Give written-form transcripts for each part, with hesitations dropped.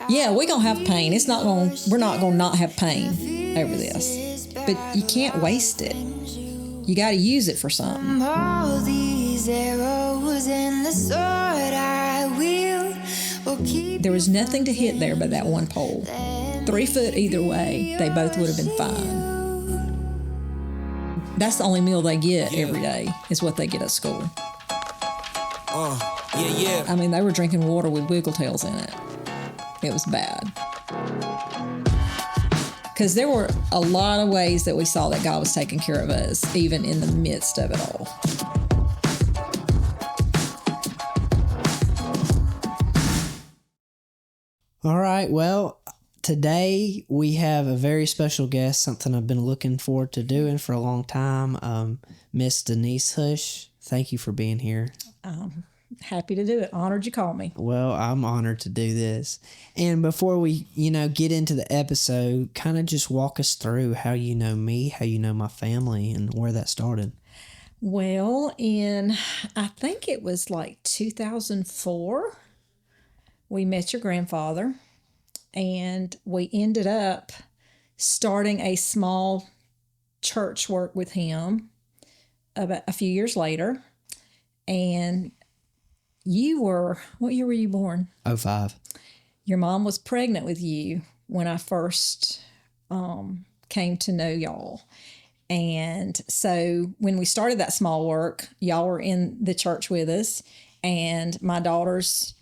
Yeah, we're going to have pain. We're not going to not have pain over this. But you can't waste it. You got to use it for something. All these arrows in the sword I will keep. There was nothing to hit there but that one pole. 3 foot either way, they both would have been fine. That's the only meal they get every day, is what they get at school. I mean, they were drinking water with wiggle tails in it. It was bad. Because there were a lot of ways that we saw that God was taking care of us, even in the midst of it all. All right, well, today we have a very special guest, something I've been looking forward to doing for a long time. Miss Denise Hosch, thank you for being here. Happy to do it. Honored you called me. Well, I'm honored to do this. And before we, get into the episode, kind of just walk us through how you know me, how you know my family, and where that started. Well, I think it was like 2004, we met your grandfather, and we ended up starting a small church work with him about a few years later. And what year were you born? 2005. Your mom was pregnant with you when I first came to know y'all. And so when we started that small work, y'all were in the church with us, and my daughters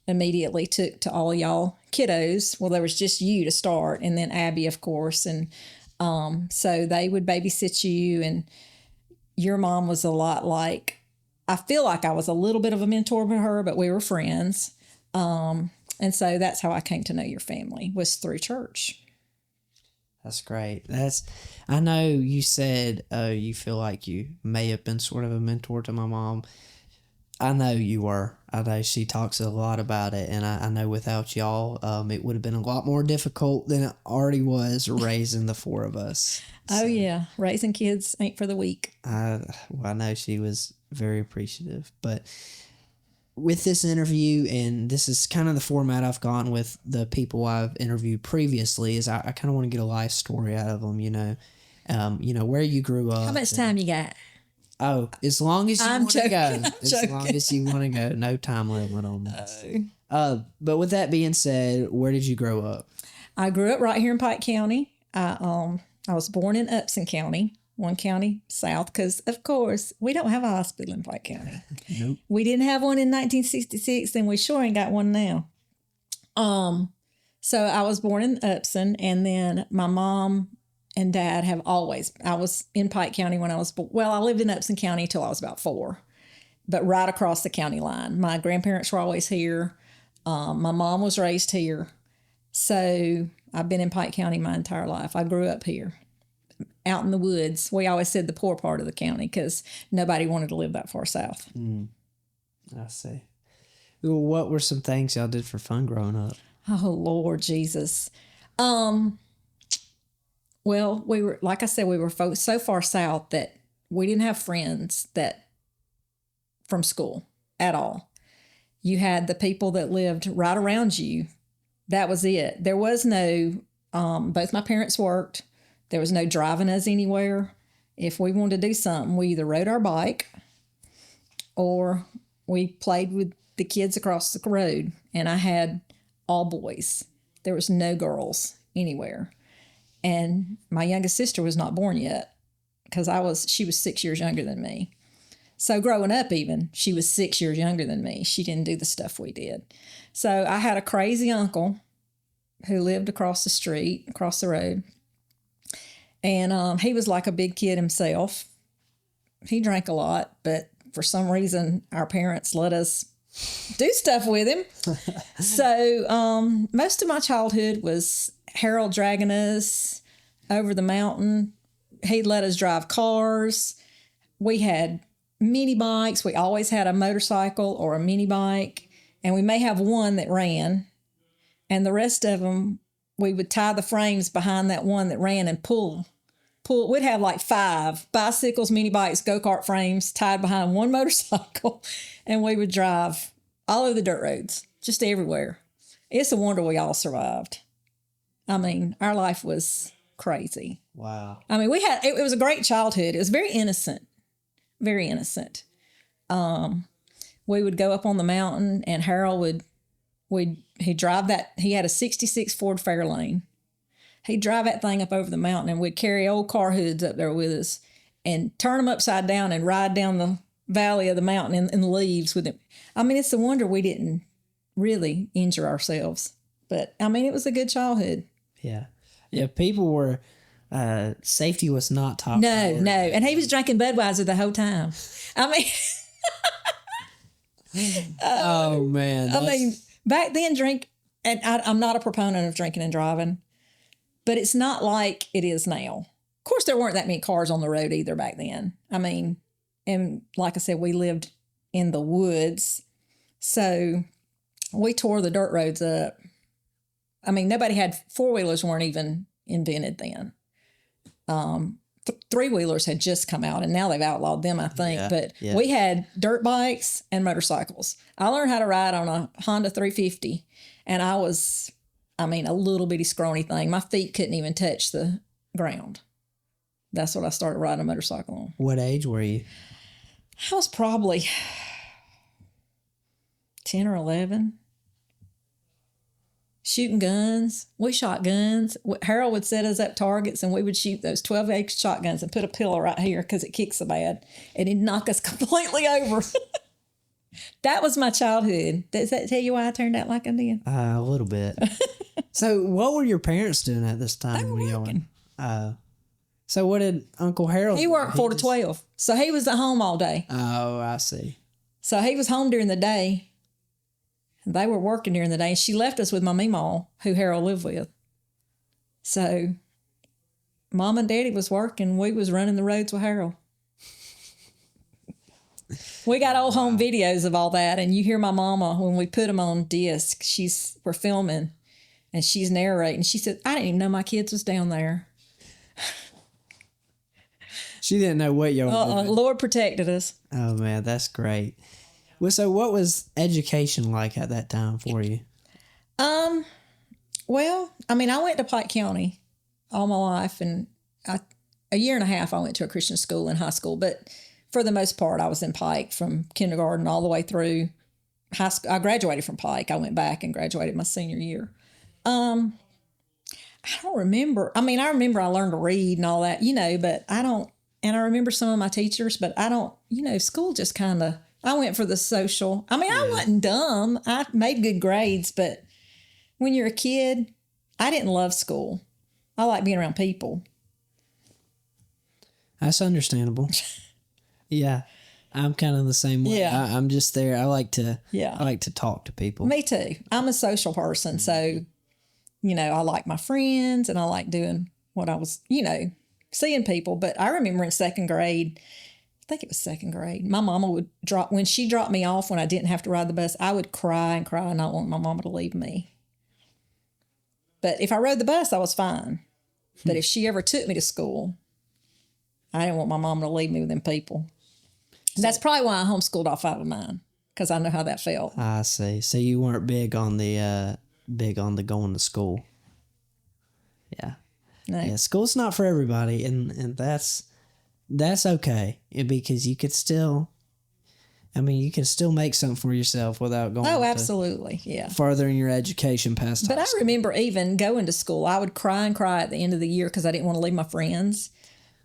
immediately took to all y'all kiddos. Well, there was just you to start, and then Abby, of course. And so they would babysit you, and your mom was a lot like, I feel like I was a little bit of a mentor with her, but we were friends. And so that's how I came to know your family, was through church. That's great. I know you said you feel like you may have been sort of a mentor to my mom. I know you were. I know she talks a lot about it, and I know without y'all, it would have been a lot more difficult than it already was raising the 4 of us. Oh, yeah. Raising kids ain't for the weak. I know she was very appreciative. But with this interview, and this is kind of the format I've gone with the people I've interviewed previously, is I kind of want to get a life story out of them, where you grew up. How much time you got? Oh, as long as you want to go. As long as you want to go. No time limit on this. But with that being said, where did you grow up? I grew up right here in Pike County. I was born in Upson County, one county south, because, of course, we don't have a hospital in Pike County. Nope. We didn't have one in 1966, and we sure ain't got one now. So I was born in Upson, and then my mom and dad I was in Pike County when I was, I lived in Upson County till I was about 4, but right across the county line. My grandparents were always here. My mom was raised here. So I've been in Pike County my entire life. I grew up here, out in the woods. We always said the poor part of the county because nobody wanted to live that far south. I see. Well, what were some things y'all did for fun growing up? Oh, Lord Jesus. Well, we were, like I said, we were so far south that we didn't have friends from school at all. You had the people that lived right around you. That was it. There was no, both my parents worked. There was no driving us anywhere. If we wanted to do something, we either rode our bike or we played with the kids across the road. And I had all boys. There was no girls anywhere. And my youngest sister was not born yet because she was 6 years younger than me. So growing up even, she was 6 years younger than me. She didn't do the stuff we did. So I had a crazy uncle who lived across the road. And he was like a big kid himself. He drank a lot, but for some reason, our parents let us do stuff with him. So most of my childhood was Harold dragging us over the mountain. He'd let us drive cars. We had mini bikes. We always had a motorcycle or a mini bike, and we may have one that ran, and the rest of them, we would tie the frames behind that one that ran and pull. We'd have like 5 bicycles, mini bikes, go-kart frames tied behind one motorcycle, and we would drive all over the dirt roads, just everywhere. It's a wonder we all survived. I mean, our life was crazy. Wow. I mean, it was a great childhood. It was very innocent, very innocent. We would go up on the mountain, and Harold he'd drive that. He had a '66 Ford Fairlane. He'd drive that thing up over the mountain, and we'd carry old car hoods up there with us and turn them upside down and ride down the valley of the mountain in the leaves with him. I mean, it's a wonder we didn't really injure ourselves. But, I mean, it was a good childhood. Yeah. Yeah, people were, safety was not top No, priority. no. And he was drinking Budweiser the whole time. I mean, Oh, man. I mean, back then, and I'm not a proponent of drinking and driving, but it's not like it is now. Of course, there weren't that many cars on the road either back then. I mean, and like I said, we lived in the woods, so we tore the dirt roads up. I mean, nobody had four-wheelers weren't even invented then. Three-wheelers had just come out, and now they've outlawed them, I think. Yeah, But yeah. we had dirt bikes and motorcycles. I learned how to ride on a Honda 350, and I was, I mean, a little bitty scrawny thing. My feet couldn't even touch the ground. That's what I started riding a motorcycle on. What age were you? I was probably 10 or 11. Shooting guns. We shot guns. Harold would set us up targets, and we would shoot those 12-gauge shotguns and put a pillow right here because it kicks so bad. And he'd knock us completely over. That was my childhood. Does that tell you why I turned out like I did? A little bit. So what were your parents doing at this time? They were working. So what did Uncle Harold He do? worked 4 to 12. So he was at home all day. Oh, I see. So he was home during the day. And they were working during the day. And she left us with my meemaw, who Harold lived with. So Mom and Daddy was working. We was running the roads with Harold. We got old home videos of all that. And you hear my mama, when we put them on disc, we're filming. And she's narrating. She said, I didn't even know my kids was down there. She didn't know what you were doing. Lord protected us. Oh, man, that's great. Well, so what was education like at that time for you? Well, I mean, I went to Pike County all my life, and a year and a half I went to a Christian school in high school, but for the most part I was in Pike from kindergarten all the way through high school. I graduated from Pike. I went back and graduated my senior year. I don't remember. I mean, I remember I learned to read and all that, but I don't, and I remember some of my teachers, but I don't, school just kind of, I went for the social. I mean, I wasn't dumb. I made good grades, but when you're a kid, I didn't love school. I like being around people. That's understandable. Yeah, I'm kind of the same way. Yeah. I'm just there. I like to talk to people. Me too. I'm a social person, so I like my friends and I like doing what I was, seeing people. But I remember in second grade, I think it was second grade, my mama would when she dropped me off when I didn't have to ride the bus, I would cry and cry and not want my mama to leave me. But if I rode the bus, I was fine. But if she ever took me to school, I didn't want my mama to leave me with them people. And that's probably why I homeschooled all 5 of mine, because I know how that felt. I see. So you weren't big on the going to school. Yeah. No. Yeah, school's not for everybody, and that's okay, because you could still make something for yourself without going. Oh, absolutely, yeah. Furthering your education past. But I remember even going to school, I would cry and cry at the end of the year because I didn't want to leave my friends.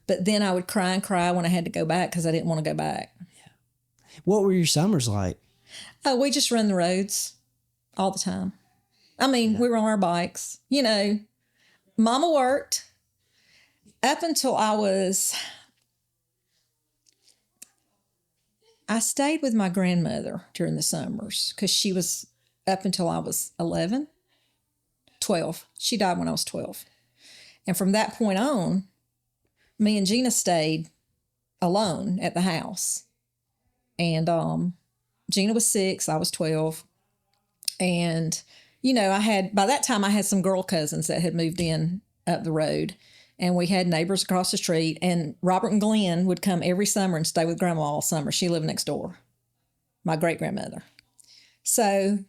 But then I would cry and cry when I had to go back because I didn't want to go back. Yeah. What were your summers like? Oh, we just run the roads all the time. I mean, we were on our bikes. Mama worked up until I stayed with my grandmother during the summers because she was up until I was 11, 12. She died when I was 12. And from that point on, me and Gina stayed alone at the house. And Gina was 6, I was 12. And, by that time I had some girl cousins that had moved in up the road. And we had neighbors across the street. And Robert and Glenn would come every summer and stay with Grandma all summer. She lived next door, my great-grandmother. So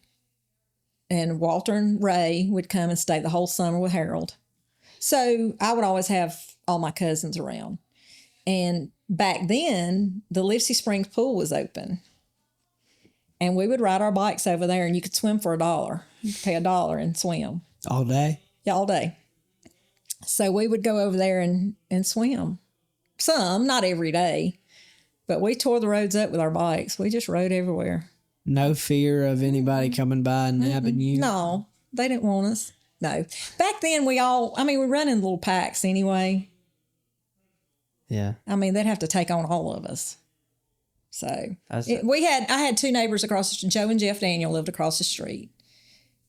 and Walter and Ray would come and stay the whole summer with Harold. So I would always have all my cousins around. And back then, the Livesey Springs pool was open. And we would ride our bikes over there, and you could swim for $1. You could pay $1 and swim. All day? Yeah, all day. So we would go over there and swim. Some, not every day. But we tore the roads up with our bikes. We just rode everywhere. No fear of anybody coming by and nabbing you? No, they didn't want us. No. Back then, we run in little packs anyway. Yeah. I mean, they'd have to take on all of us. So I had two neighbors across the street. Joe and Jeff Daniel lived across the street.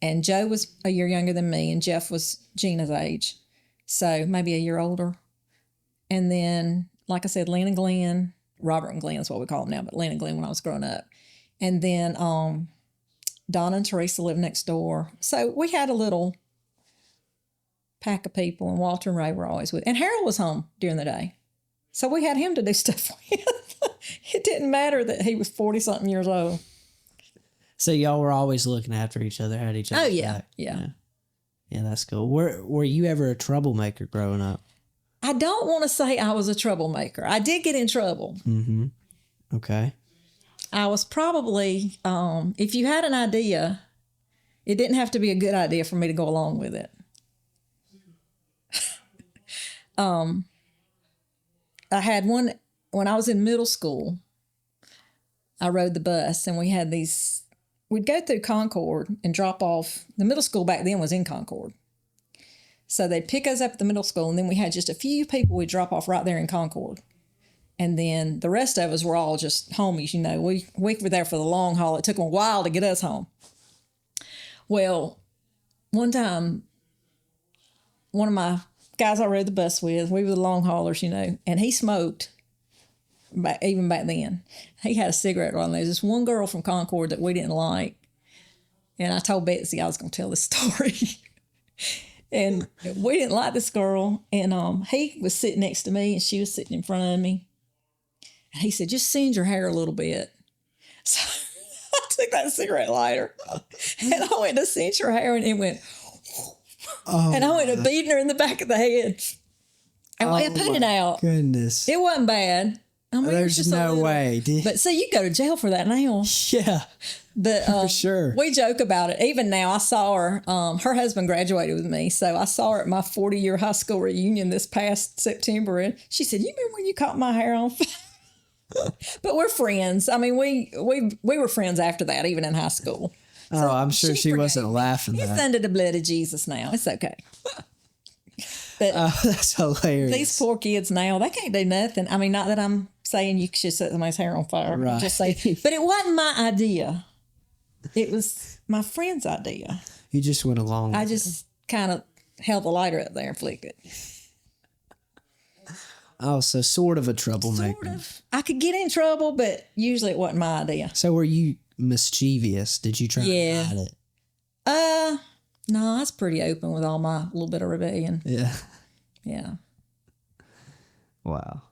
And Joe was a year younger than me, and Jeff was Gina's age. So maybe a year older. And then, like I said, Lynn and Glenn, Robert and Glenn is what we call them now, but Lynn and Glenn when I was growing up. And then Donna and Teresa lived next door. So we had a little pack of people, and Walter and Ray were always with. And Harold was home during the day. So we had him to do stuff with. It didn't matter that he was 40-something years old. So y'all were always looking after each other, had each other. Oh, yeah, back. yeah. Yeah, that's cool. Were you ever a troublemaker growing up? I don't want to say I was a troublemaker. I did get in trouble. Mm-hmm. Okay. I was probably, if you had an idea, it didn't have to be a good idea for me to go along with it. I had one, when I was in middle school, I rode the bus, and we had we'd go through Concord and drop off. The middle school back then was in Concord. So they'd pick us up at the middle school, and then we had just a few people we'd drop off right there in Concord. And then the rest of us were all just homies, you know. We were there for the long haul. It took them a while to get us home. Well, one time, one of my guys I rode the bus with, we were the long haulers, you know, and he smoked, even back then. He had a cigarette on there. This one girl from Concord that we didn't like. And I told Betsy I was going to tell this story. And we didn't like this girl. And he was sitting next to me, and she was sitting in front of me. And he said, just singe your hair a little bit. So I took that cigarette lighter, and I went to cinch her hair, and it went, and I went to beating her in the back of the head. And we put it out. Goodness. It wasn't bad. I mean, There's no way. But see, you go to jail for that now. Yeah. But for sure. We joke about it. Even now, I saw her. Her husband graduated with me, so I saw her at my 40-year high school reunion this past September, and she said, "You remember when you caught my hair on fire?" But we're friends. I mean, we were friends after that, even in high school. Oh, so I'm sure she wasn't laughing. It's under the blood of Jesus now. It's okay. But that's hilarious. These poor kids now, they can't do nothing. I mean, not that I'm saying you should set somebody's hair on fire. Right. Just say, but it wasn't my idea. It was my friend's idea. You just went along. I just kind of held the lighter up there and flicked it. Oh, so sort of a troublemaker. Sort of. I could get in trouble, but usually it wasn't my idea. So were you mischievous? Did you try to hide it? No, I was pretty open with all my little bit of rebellion. Yeah. Yeah. Wow.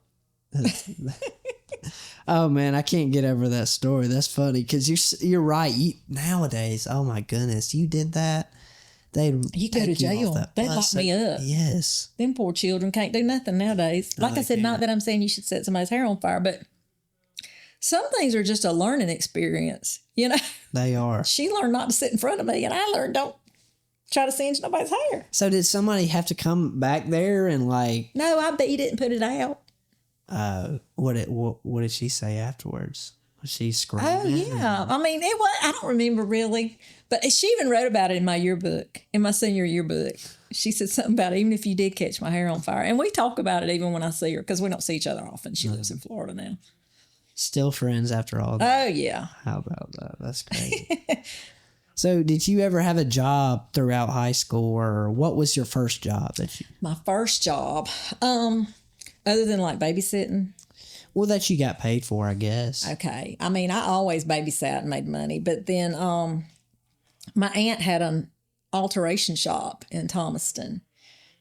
Oh man, I can't get over that story. That's funny because you're right. Nowadays, oh my goodness, you did that. You go to jail. They'd lock me up. Yes. Them poor children can't do nothing nowadays. Like I said, not that I'm saying you should set somebody's hair on fire, but some things are just a learning experience. You know, they are. She learned not to sit in front of me, and I learned don't try to singe nobody's hair. So did somebody have to come back there and like? No, I beat it and put it out. What did she say afterwards? Was she screaming? Oh yeah, I mean it was. I don't remember really, but she even wrote about it in my yearbook, in my senior yearbook. She said something about it, even if you did catch my hair on fire, and we talk about it even when I see her because we don't see each other often. She lives in Florida now. Still friends after all that. Oh yeah. How about that? That's great. So, did you ever have a job throughout high school, or what was your first job that you? My first job, other than like babysitting. Well, that you got paid for, I guess. Okay. I mean, I always babysat and made money, but then my aunt had an alteration shop in Thomaston,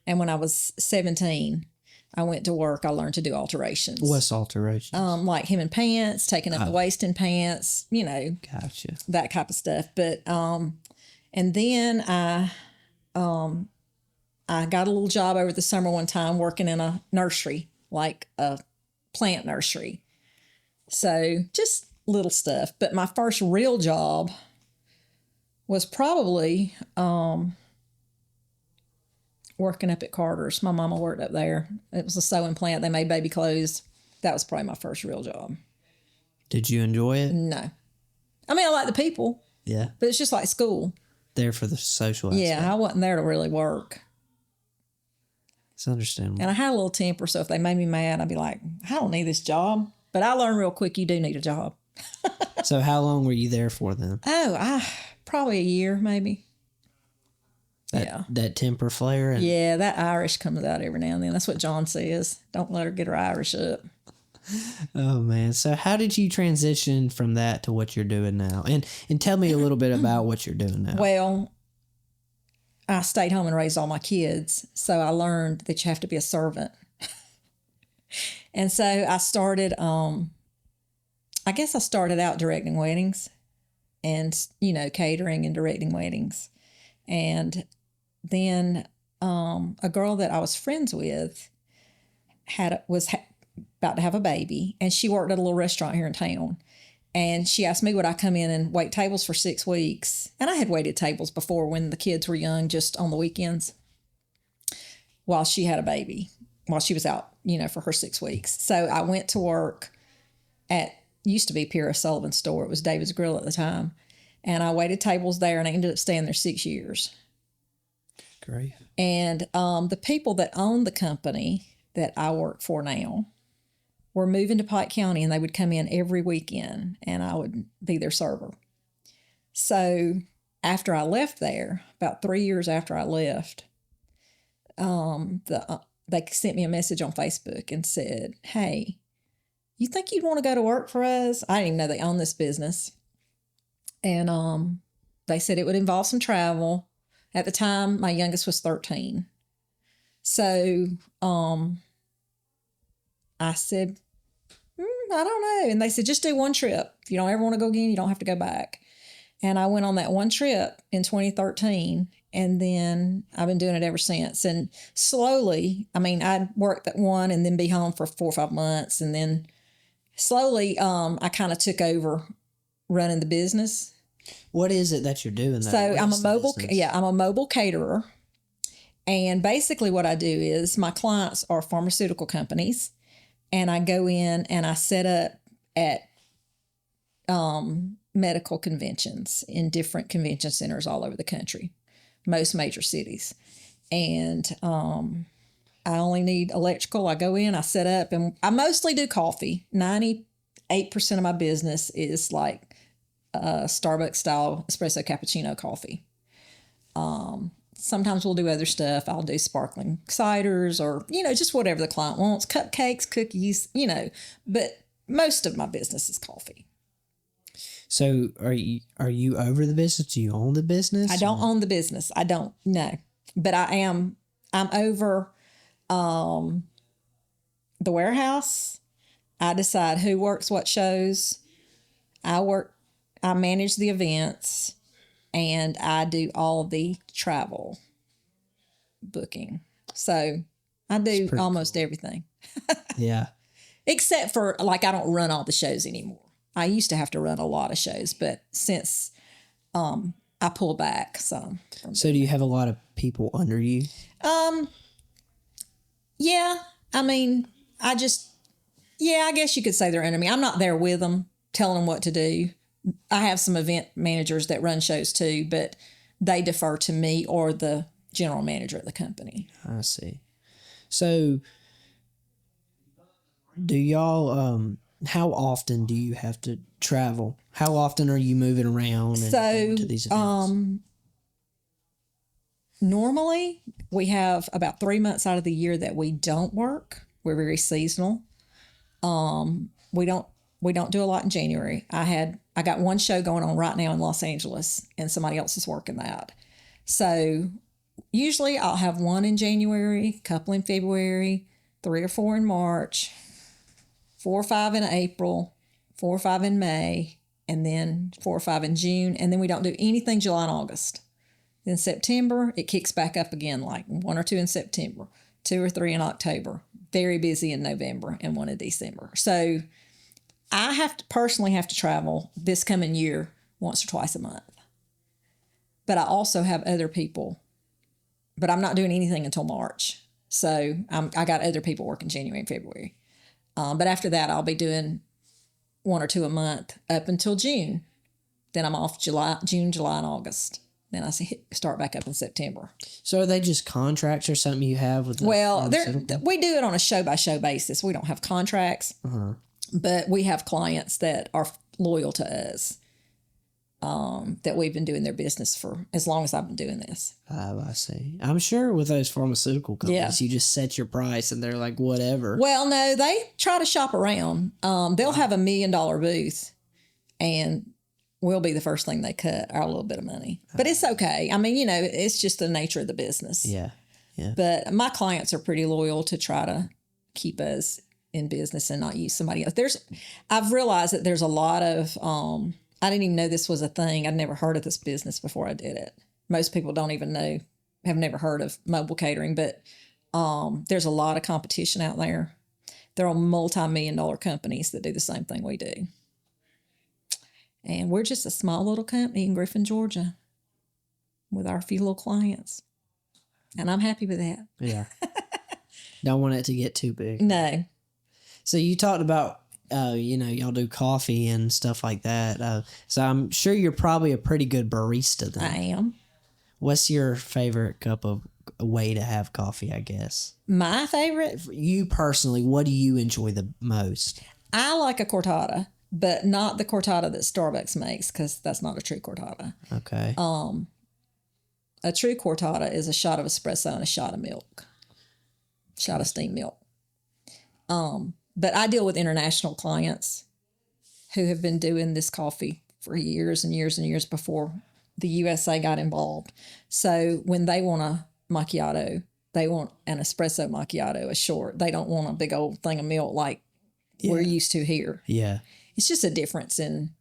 and when I was 17, I went to work. I learned to do alterations. What's alterations? Like hemming pants, taking up the waist in pants, you know. Gotcha. That type of stuff. But and And then I got a little job over the summer one time working in a nursery, like a plant nursery. So just little stuff. But my first real job was probably working up at Carter's. My mama worked up there. It was a sewing plant. They made baby clothes. That was probably my first real job. Did you enjoy it? No. I mean, I like the people, Yeah. but it's just like school. There for the social aspect. Yeah, I wasn't there to really work. It's understandable. And I had a little temper, so if they made me mad, I'd be like, I don't need this job. But I learned real quick you do need a job. So how long were you there for then? Oh, probably a year, maybe. That temper flare? And Yeah, that Irish comes out every now and then. That's what John says. Don't let her get her Irish up. Oh, man. So how did you transition from that to what you're doing now? And tell me a little bit about what you're doing now. Well, I stayed home and raised all my kids, so I learned that you have to be a servant. And so I started, I guess I started out directing weddings and, catering and directing weddings. And then a girl that I was friends with was about to have a baby, and she worked at a little restaurant here in town. And she asked me would I come in and wait tables for 6 weeks. And I had waited tables before when the kids were young, just on the weekends, while she had a baby, while she was out, for her 6 weeks. So I went to work at, used to be Pierre Sullivan's store. It was David's Grill at the time. And I waited tables there, and I ended up staying there 6 years. Great. And the people that owned the company that I work for now were moving to Pike County, and they would come in every weekend, and I would be their server. So after I left there, about 3 years after I left, they sent me a message on Facebook and said, hey, you think you'd want to go to work for us? I didn't even know they owned this business. And they said it would involve some travel. At the time, my youngest was 13. So I said, I don't know. And they said, just do one trip. If you don't ever want to go again, you don't have to go back. And I went on that one trip in 2013, and then I've been doing it ever since. And slowly, I'd work that one and then be home for 4 or 5 months. And then slowly, I kind of took over running the business. What is it that you're doing? So I'm a mobile caterer. And basically what I do is my clients are pharmaceutical companies, and I go in and I set up at medical conventions in different convention centers all over the country, most major cities. And I only need electrical. I go in, I set up, and I mostly do coffee. 98% of my business is like Starbucks style espresso cappuccino coffee. Sometimes we'll do other stuff. I'll do sparkling ciders or, just whatever the client wants, cupcakes, cookies, but most of my business is coffee. So are you over the business? Do you own the business? I don't own the business. I don't, no. But I'm over the warehouse. I decide who works what shows. I manage the events, and I do all the travel booking. So I do almost everything. Yeah. Except for, I don't run all the shows anymore. I used to have to run a lot of shows, but since I pull back some. So do you have a lot of people under you? Yeah. I guess you could say they're under me. I'm not there with them, telling them what to do. I have some event managers that run shows too, but they defer to me or the general manager at the company. I see. So do y'all, how often do you have to travel? How often are you moving around and going to these events? Normally we have about 3 months out of the year that we don't work. We're very seasonal. We don't do a lot in January. I got one show going on right now in Los Angeles, and somebody else is working that. So usually I'll have one in January, a couple in February, 3 or 4 in March, 4 or 5 in April, 4 or 5 in May, and then 4 or 5 in June. And then we don't do anything July and August. Then September, it kicks back up again, like 1 or 2 in September, 2 or 3 in October, very busy in November, and 1 in December. So I personally have to travel this coming year once or twice a month. But I also have other people, but I'm not doing anything until March. So I got other people working January and February. But after that, I'll be doing 1 or 2 a month up until June. Then I'm off June, July, and August. Then I start back up in September. So are they just contracts or something you have with the we do it on a show-by-show basis. We don't have contracts, but we have clients that are loyal to us, that we've been doing their business for as long as I've been doing this. Oh, I see. I'm sure with those pharmaceutical companies, you just set your price and they're like, whatever. Well, no, they try to shop around. They'll have $1 million booth, and we'll be the first thing they cut, our little bit of money. But it's okay. I mean, it's just the nature of the business. Yeah. But my clients are pretty loyal to try to keep us in business and not use somebody else. I've realized that there's a lot of, I didn't even know this was a thing. I'd never heard of this business before I did it. Most people don't even know, have never heard of mobile catering, but there's a lot of competition out there. There are multi-million-dollar companies that do the same thing we do. And we're just a small little company in Griffin, Georgia, with our few little clients. And I'm happy with that. Yeah. Don't want it to get too big. No. So you talked about, y'all do coffee and stuff like that. So I'm sure you're probably a pretty good barista then. I am. What's your favorite cup of way to have coffee, I guess? My favorite? For you personally, what do you enjoy the most? I like a cortada, but not the cortada that Starbucks makes, because that's not a true cortada. Okay. A true cortada is a shot of espresso and a shot of milk. Shot of steamed milk. But I deal with international clients who have been doing this coffee for years and years and years before the USA got involved. So when they want a macchiato, they want an espresso macchiato, a short. They don't want a big old thing of milk like we're used to here. Yeah. It's just a difference in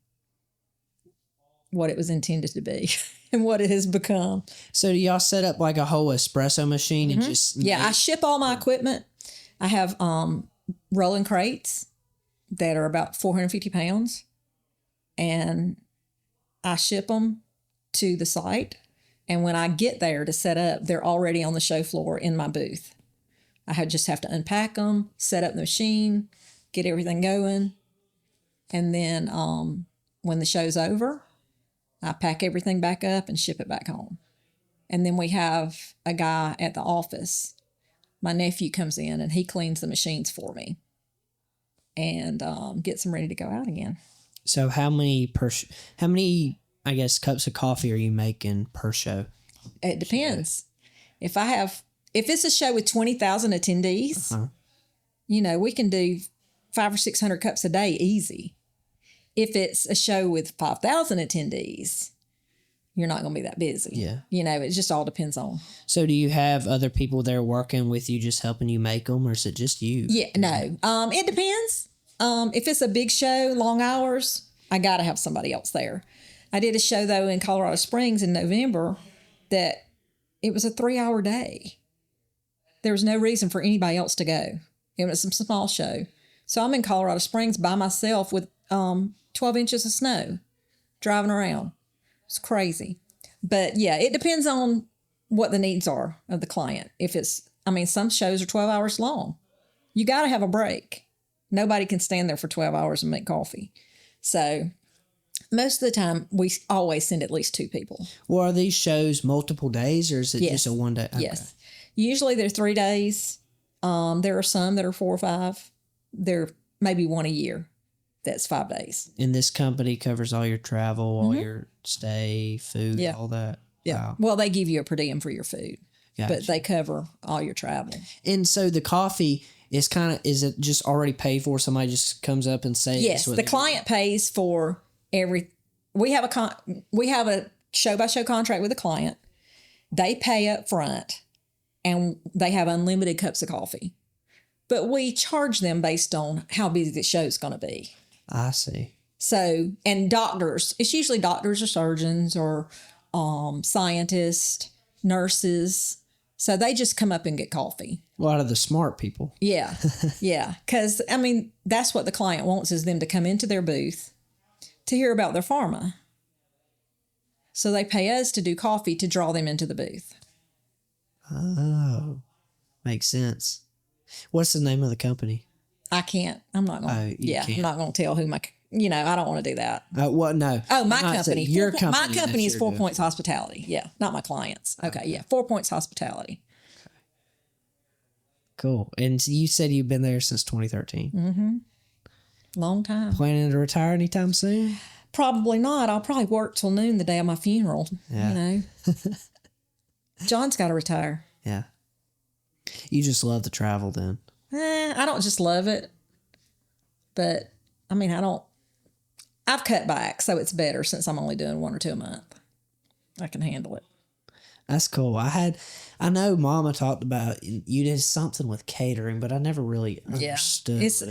what it was intended to be and what it has become. So do y'all set up like a whole espresso machine and just... Yeah, I ship all my equipment. I have rolling crates that are about 450 pounds, and I ship them to the site. And when I get there to set up, they're already on the show floor in my booth. I just have to unpack them, set up the machine, get everything going. And then when the show's over, I pack everything back up and ship it back home. And then we have a guy at the office. My nephew comes in and he cleans the machines for me and gets them ready to go out again. So how many I guess cups of coffee are you making per show? It depends. If it's a show with 20,000 attendees, we can do 500 or 600 cups a day easy. If it's a show with 5,000 attendees, you're not going to be that busy. Yeah. It just all depends on. So do you have other people there working with you, just helping you make them, or is it just you? Yeah, no. It depends. If it's a big show, long hours, I got to have somebody else there. I did a show, though, in Colorado Springs in November that it was a 3-hour day. There was no reason for anybody else to go. It was a small show. So I'm in Colorado Springs by myself with 12 inches of snow driving around. It's crazy. But yeah, it depends on what the needs are of the client. Some shows are 12 hours long. You got to have a break. Nobody can stand there for 12 hours and make coffee. So most of the time, we always send at least 2 people. Well, are these shows multiple days, or is it just a one day? Okay. Yes. Usually they're 3 days. There are some that are 4 or 5. There may be one a year. That's 5 days. And this company covers all your travel, all your stay, food, all that? Yeah. Wow. Well, they give you a per diem for your food, Gotcha. but they cover all your travel. And so the coffee is is it just already paid for? Somebody just comes up and says... Yes, the client pays for we have a show-by-show contract with the client. They pay up front, and they have unlimited cups of coffee. But we charge them based on how busy the show's going to be. I see. So, and doctors, it's usually doctors or surgeons or scientists, nurses. So they just come up and get coffee. A lot of the smart people. Yeah. Yeah. Because, I mean, that's what the client wants, is them to come into their booth to hear about their pharma. So they pay us to do coffee to draw them into the booth. Oh, makes sense. What's the name of the company? I can't. I'm not going to. Can't. I'm not going to tell who my. I don't want to do that. What? No. Oh, my Not company. your company. My company is that's 4 your Points Hospitality. Yeah, not my clients. Okay, yeah, 4 Points Hospitality. Cool. And so you said you've been there since 2013. Mm-hmm. Long time. Planning to retire anytime soon? Probably not. I'll probably work till noon the day of my funeral. Yeah. John's got to retire. Yeah. You just love to travel then. I don't just love it, but I mean, I've cut back, so it's better since I'm only doing 1 or 2 a month. I can handle it. That's cool. I know Mama talked about you did something with catering, but I never really understood. It's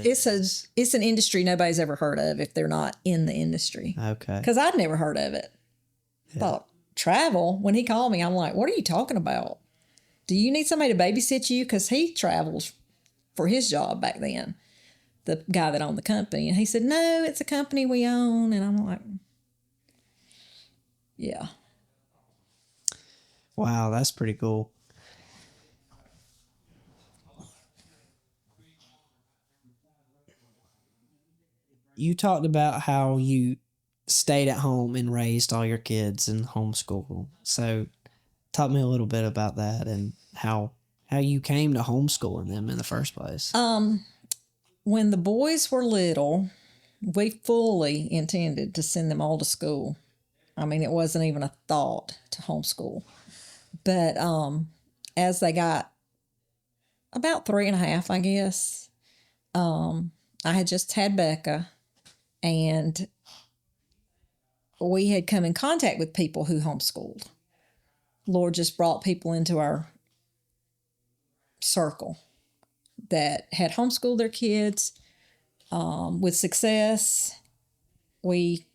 an industry nobody's ever heard of if they're not in the industry. Okay. Because I'd never heard of it. Yeah. Thought travel. When he called me, I'm like, "What are you talking about? Do you need somebody to babysit you?" Because he travels for his job back then. The guy that owned the company, and he said, "No, it's a company we own." And I'm like, "Yeah." Wow, that's pretty cool. You talked about how you stayed at home and raised all your kids and homeschooled. So talk me a little bit about that and how you came to homeschooling them in the first place. When the boys were little, we fully intended to send them all to school. I mean, it wasn't even a thought to homeschool. But as they got about 3.5, I guess, I had just had Becca, and we had come in contact with people who homeschooled. Lord just brought people into our circle that had homeschooled their kids with success. We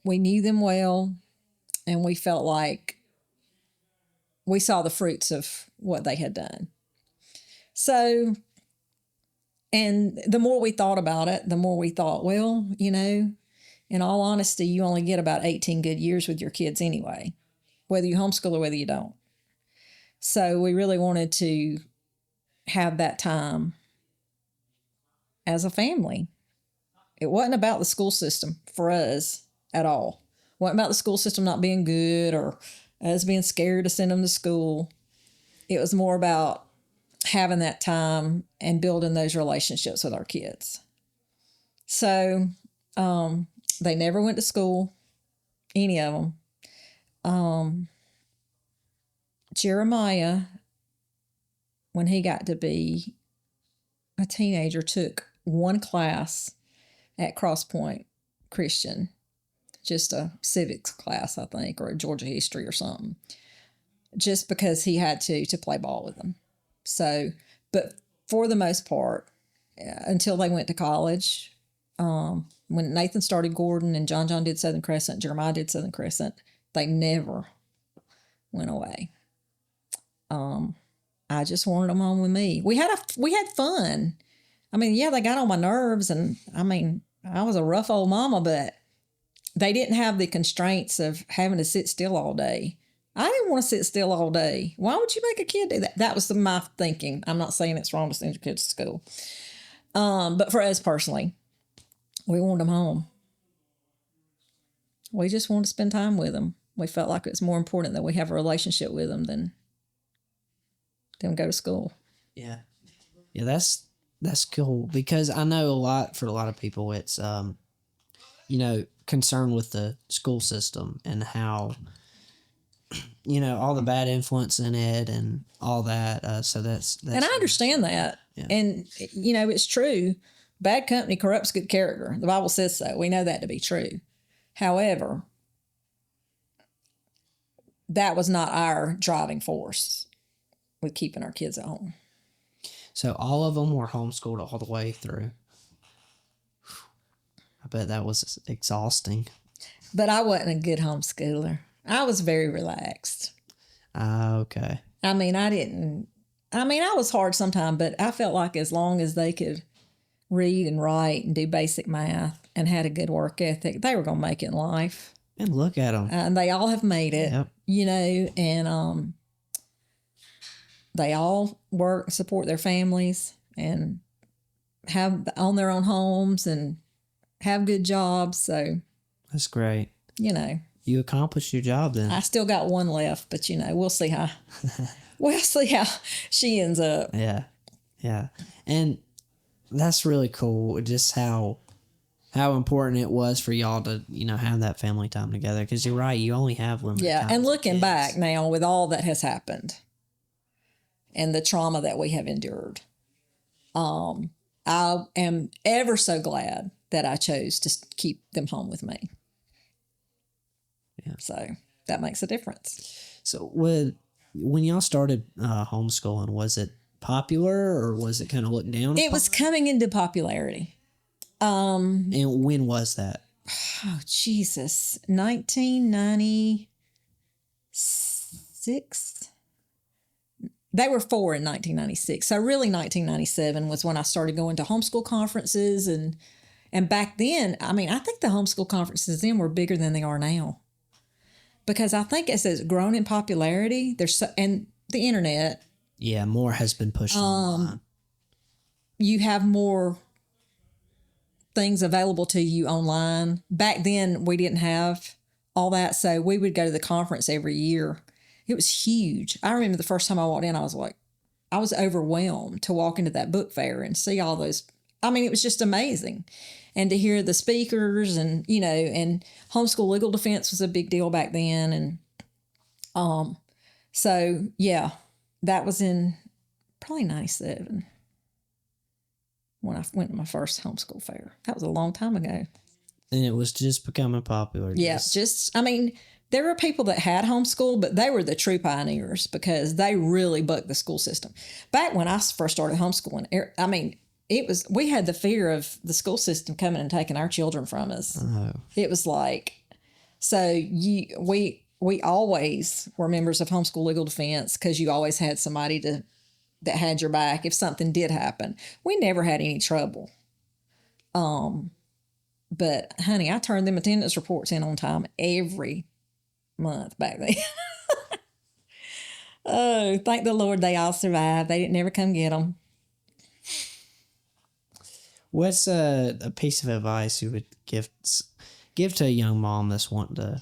knew them well, and we felt like we saw the fruits of what they had done. So, and the more we thought about it, the more we thought, well, in all honesty, you only get about 18 good years with your kids anyway, whether you homeschool or whether you don't. So we really wanted to have that time as a family. It wasn't about the school system for us at all. It wasn't about the school system not being good or us being scared to send them to school. It was more about having that time and building those relationships with our kids. So they never went to school, any of them. Jeremiah, when he got to be a teenager, took one class at Cross Point Christian, just a civics class, I think, or a Georgia history or something, just because he had to play ball with them. So, but for the most part, until they went to college, when Nathan started Gordon and John did Southern Crescent, Jeremiah did Southern Crescent, they never went away. I just wanted them home with me. We had fun. I mean, yeah, they got on my nerves, and I mean, I was a rough old mama, but they didn't have the constraints of having to sit still all day. I didn't want to sit still all day. Why would you make a kid do that? That was my thinking. I'm not saying it's wrong to send your kids to school. But for us personally, we wanted them home. We just wanted to spend time with them. We felt like it was more important that we have a relationship with them than go to school. Yeah. Yeah, that's cool, because I know for a lot of people, it's, concerned with the school system and how, all the bad influence in it and all that. So that's and I understand that. Yeah. And, it's true. Bad company corrupts good character. The Bible says so. We know that to be true. However, that was not our driving force with keeping our kids at home. So all of them were homeschooled all the way through. I bet that was exhausting. But I wasn't a good homeschooler. I was very relaxed. Okay. I mean, I was hard sometimes, but I felt like as long as they could read and write and do basic math and had a good work ethic, they were going to make it in life. And look at them. And they all have made it, Yep. and they all work, support their families, and own their own homes and have good jobs. So, That's great. You accomplished your job then. I still got one left, but we'll see how she ends up. Yeah. Yeah. And that's really cool. Just how important it was for y'all to, have that family time together. Because you're right, you only have limited time. And looking kids. back now with all that has happened and the trauma that we have endured, I am ever so glad that I chose to keep them home with me. Yeah. So that makes a difference. So when y'all started homeschooling, was it popular or was it kind of looked down? It was coming into popularity. And when was that? Oh, Jesus. 1996. They were 4 in 1996. So really 1997 was when I started going to homeschool conferences. And back then, I think the homeschool conferences then were bigger than they are now. Because I think as it's grown in popularity, and the internet. Yeah, more has been pushed online. You have more things available to you online. Back then, we didn't have all that, so we would go to the conference every year. It was huge. I remember the first time I walked in, I was overwhelmed to walk into that book fair and see all those. It was just amazing. And to hear the speakers and homeschool legal defense was a big deal back then. And so, yeah, that was in probably 97 when I went to my first homeschool fair. That was a long time ago. And it was just becoming popular. Yeah, there were people that had homeschool, but they were the true pioneers because they really bucked the school system. Back when I first started homeschooling, we had the fear of the school system coming and taking our children from us. Oh. It was like, so we always were members of homeschool legal defense because you always had somebody that had your back if something did happen. We never had any trouble. But honey, I turned them attendance reports in on time every month back then. Oh, thank the Lord they all survived. They didn't never come get them. What's a piece of advice you would give to a young mom that's wanting to,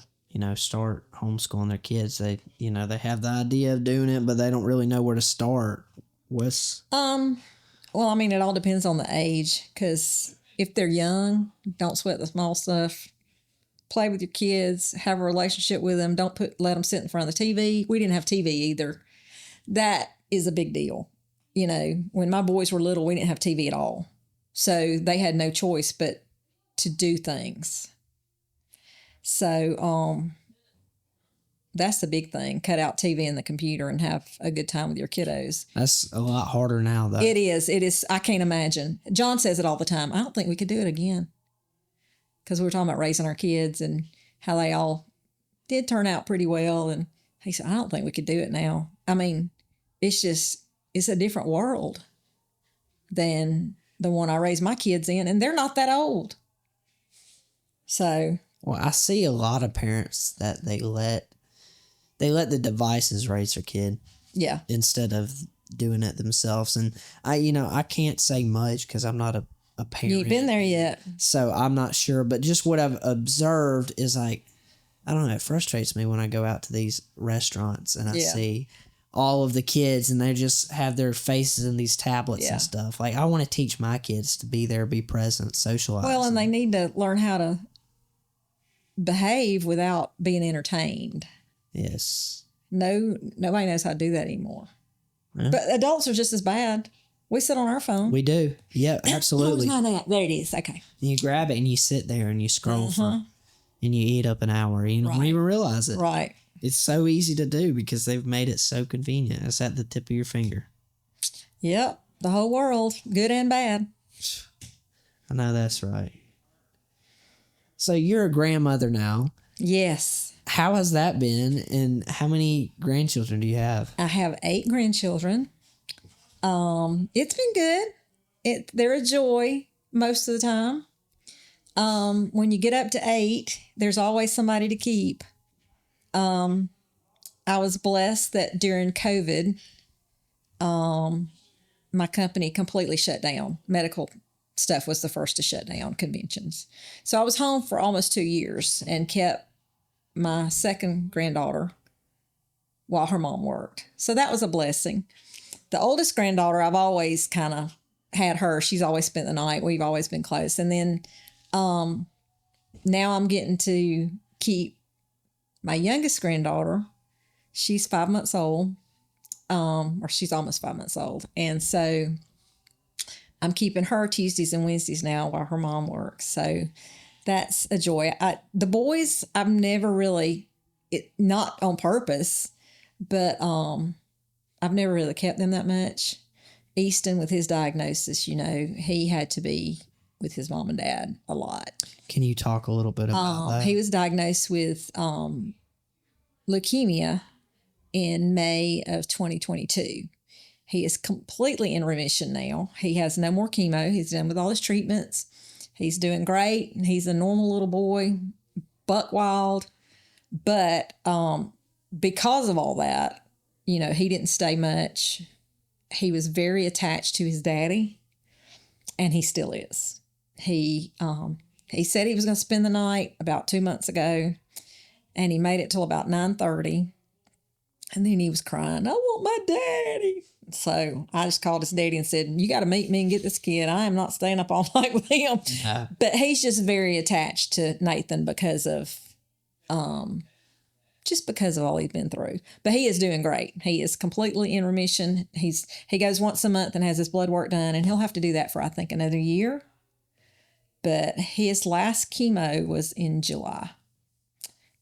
start homeschooling their kids? They have the idea of doing it, but they don't really know where to start. What's... Well, it all depends on the age, because if they're young, don't sweat the small stuff. Play with your kids, have a relationship with them. Don't let them sit in front of the TV. We didn't have TV either. That is a big deal. When my boys were little, we didn't have TV at all. So they had no choice but to do things. So that's the big thing. Cut out TV and the computer and have a good time with your kiddos. That's a lot harder now, though. It is. I can't imagine. John says it all the time. I don't think we could do it again. Because we were talking about raising our kids and how they all did turn out pretty well. And he said, I don't think we could do it now. It's a different world than the one I raised my kids in. And they're not that old. So. Well, I see a lot of parents that they let the devices raise their kid. Yeah. Instead of doing it themselves. And I can't say much because I'm not a parent. You ain't been there yet. So I'm not sure. But just what I've observed is I don't know, it frustrates me when I go out to these restaurants and I see all of the kids and they just have their faces in these tablets and stuff. Like, I want to teach my kids to be there, be present, socialize. Well, and they need to learn how to behave without being entertained. Yes. No, nobody knows how to do that anymore. Yeah. But adults are just as bad. We sit on our phone. We do. Yeah, absolutely. There it is. Okay. And you grab it and you sit there and you scroll and you eat up an hour. You don't even realize it. Right. It's so easy to do because they've made it so convenient. It's at the tip of your finger. Yep. The whole world, good and bad. I know that's right. So you're a grandmother now. Yes. How has that been, and how many grandchildren do you have? I have 8 grandchildren. It's been good. They're a joy most of the time. When you get up to 8, there's always somebody to keep. I was blessed that during COVID, my company completely shut down. Medical stuff was the first to shut down, conventions. So I was home for almost 2 years and kept my second granddaughter while her mom worked. So that was a blessing. The oldest granddaughter, I've always kind of had her. She's always spent the night. We've always been close. And then now I'm getting to keep my youngest granddaughter. She's 5 months old, or she's almost 5 months old. And so I'm keeping her Tuesdays and Wednesdays now while her mom works. So that's a joy. The boys, I've never really, not on purpose, but I've never really kept them that much. Easton, with his diagnosis, he had to be with his mom and dad a lot. Can you talk a little bit about that? He was diagnosed with leukemia in May of 2022. He is completely in remission now. He has no more chemo. He's done with all his treatments. He's doing great. He's a normal little boy, buck wild. But because of all that, he didn't stay much. He was very attached to his daddy, and he still is. He said he was going to spend the night about 2 months ago, and he made it till about 9:30, and then he was crying, "I want my daddy." So I just called his daddy and said, "You got to meet me and get this kid. I am not staying up all night with him." Yeah. But he's just very attached to Nathan because of all he's been through. But he is doing great. He is completely in remission. He goes once a month and has his blood work done, and he'll have to do that for, I think, another year. But his last chemo was in July.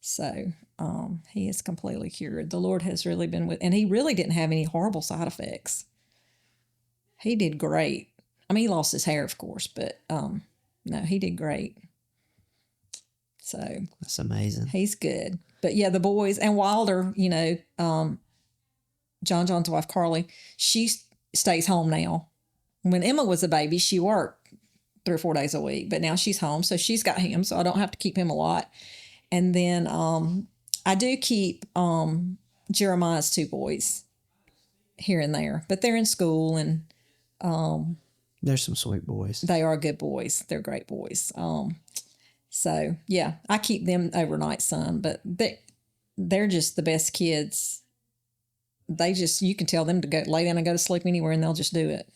So he is completely cured. The Lord has really been and he really didn't have any horrible side effects. He did great. I mean, he lost his hair, of course, but no, he did great. So that's amazing. He's good. But yeah, the boys and Wilder, John's wife, Carly, she stays home now. When Emma was a baby, she worked 3 or 4 days a week, but now she's home. So she's got him, so I don't have to keep him a lot. And then I do keep Jeremiah's 2 boys here and there, but they're in school, and they're some sweet boys. They are good boys. They're great boys. So yeah, I keep them overnight some, but they're just the best kids. You can tell them to go lay down and go to sleep anywhere, and they'll just do it.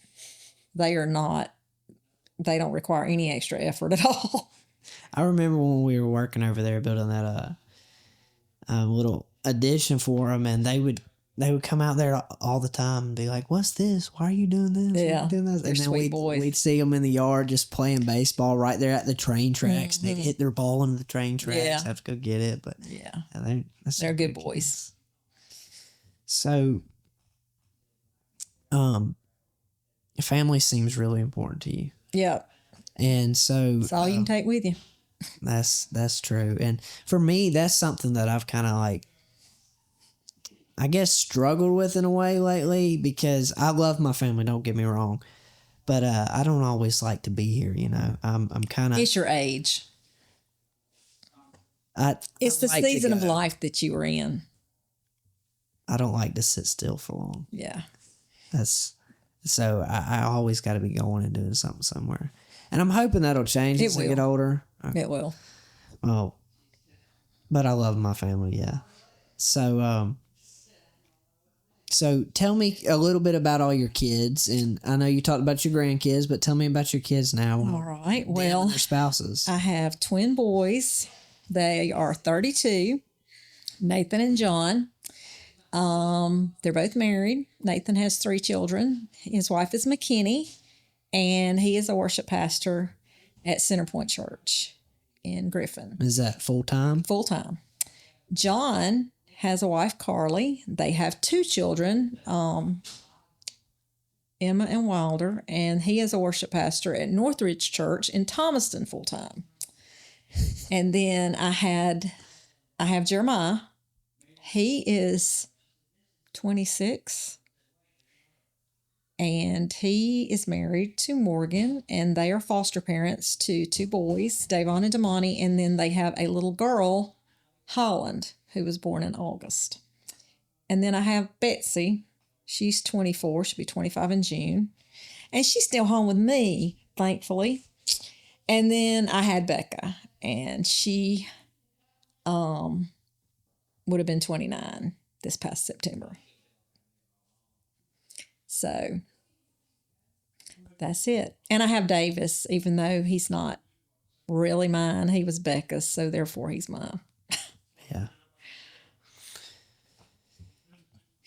They don't require any extra effort at all. I remember when we were working over there building that little addition for them, and they would come out there all the time and be like, "What's this? Why are you doing this? Yeah, why are you doing this?" They're and then sweet boys. We'd see them in the yard just playing baseball right there at the train tracks. Mm-hmm. They'd hit their ball into the train tracks. Yeah. Have to go get it, but yeah, they're good boys. So, family seems really important to you. Yeah. And so it's all you can take with you. That's true. And for me, that's something that I've kind of I guess struggled with in a way lately, because I love my family, don't get me wrong, but I don't always like to be here, I'm kind of... It's your age. It's the season of life that you were in. I don't like to sit still for long. Yeah. So I always got to be going and doing something somewhere. And I'm hoping that'll change as I get older. Okay. It will. Oh, but I love my family, yeah. So tell me a little bit about all your kids. And I know you talked about your grandkids, but tell me about your kids now. All right. Well, and their spouses. I have twin boys. They are 32, Nathan and John. They're both married. Nathan has 3 children. His wife is McKinney, and he is a worship pastor at Centerpoint Church in Griffin. Is that full-time? Full-time. John has a wife, Carly. They have 2 children, Emma and Wilder, and he is a worship pastor at Northridge Church in Thomaston full-time. And then I had I have Jeremiah. He is 26 and he is married to Morgan, and they are foster parents to two boys, Davon and Damani, and then they have a little girl, Holland, who was born in August. And then I have Betsy. She's 24. She'll be 25 in June. And she's still home with me, thankfully. And then I had Becca, and she would have been 29 this past September. So that's it. And I have Davis, even though he's not really mine. He was Becca's, so therefore he's mine. Yeah.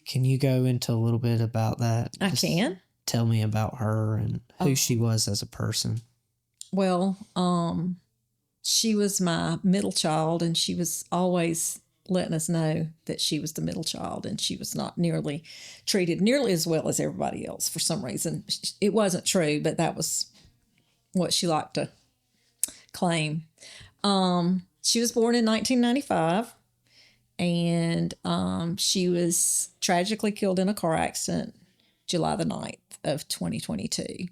Can you go into a little bit about that? I can. Tell me about her and who she was as a person. Well, she was my middle child, and she was always letting us know that she was the middle child, and she was not treated nearly as well as everybody else for some reason. It wasn't true, but that was what she liked to claim. She was born in 1995, and she was tragically killed in a car accident July the 9th of 2022.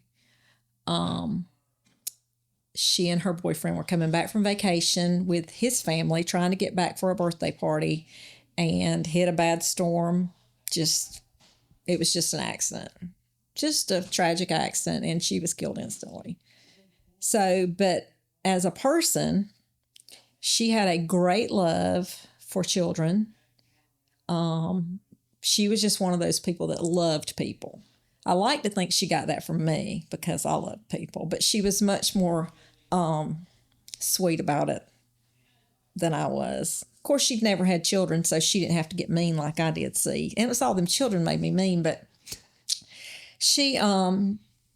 She and her boyfriend were coming back from vacation with his family, trying to get back for a birthday party, and hit a bad storm. It was just an accident, just a tragic accident, and she was killed instantly. So, but as a person, she had a great love for children. She was just one of those people that loved people. I like to think she got that from me because I love people, but she was much more sweet about it than I was. Of course, she'd never had children, so she didn't have to get mean like I did, see. And it was all them children made me mean, but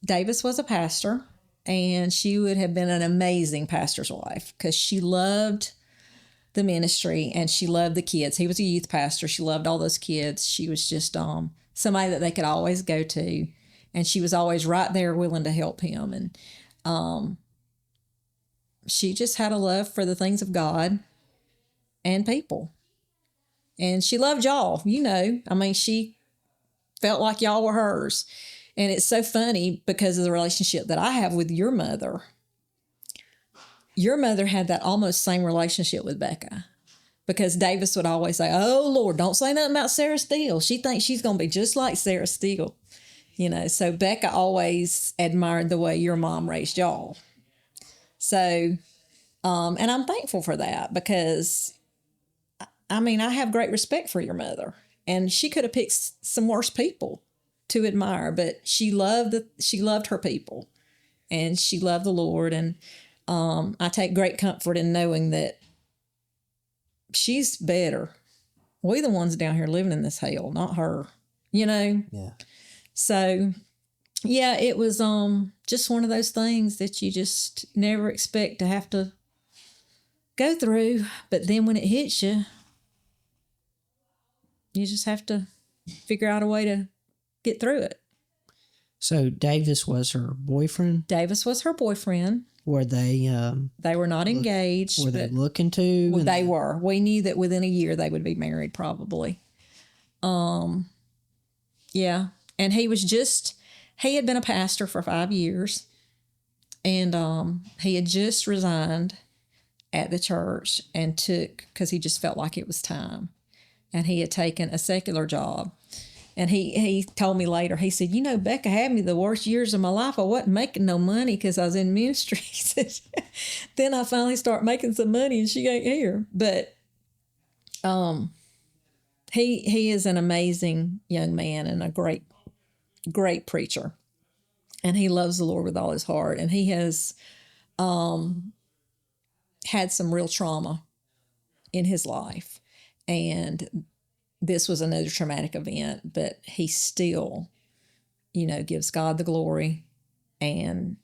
Davis was a pastor, and she would have been an amazing pastor's wife because she loved the ministry and she loved the kids. He was a youth pastor. She loved all those kids. She was just somebody that they could always go to, and she was always right there willing to help him. And she just had a love for the things of God and people. And she loved y'all, she felt like y'all were hers. And it's so funny because of the relationship that I have with your mother. Your mother had that almost same relationship with Becca, because Davis would always say, "Oh, Lord, don't say nothing about Sarah Steele. She thinks she's going to be just like Sarah Steele." So Becca always admired the way your mom raised y'all. So, and I'm thankful for that because, I have great respect for your mother, and she could have picked some worse people to admire, but she loved her people, and she loved the Lord. And I take great comfort in knowing that she's better. We the ones down here living in this hell, not her, Yeah. So, yeah, it was just one of those things that you just never expect to have to go through. But then when it hits you, you just have to figure out a way to get through it. So Davis was her boyfriend? Davis was her boyfriend. Were they... they were not engaged. Were they looking to? Well, they were. We knew that within a year they would be married probably. Yeah. And he had been a pastor for 5 years. And he had just resigned at the church and because he just felt like it was time. And he had taken a secular job. And he told me later, he said, Becca had me the worst years of my life. I wasn't making no money because I was in ministry. He said, then I finally start making some money and she ain't here. But he is an amazing young man and a great, great preacher. And he loves the Lord with all his heart. And he has had some real trauma in his life. And this was another traumatic event, but he still, gives God the glory and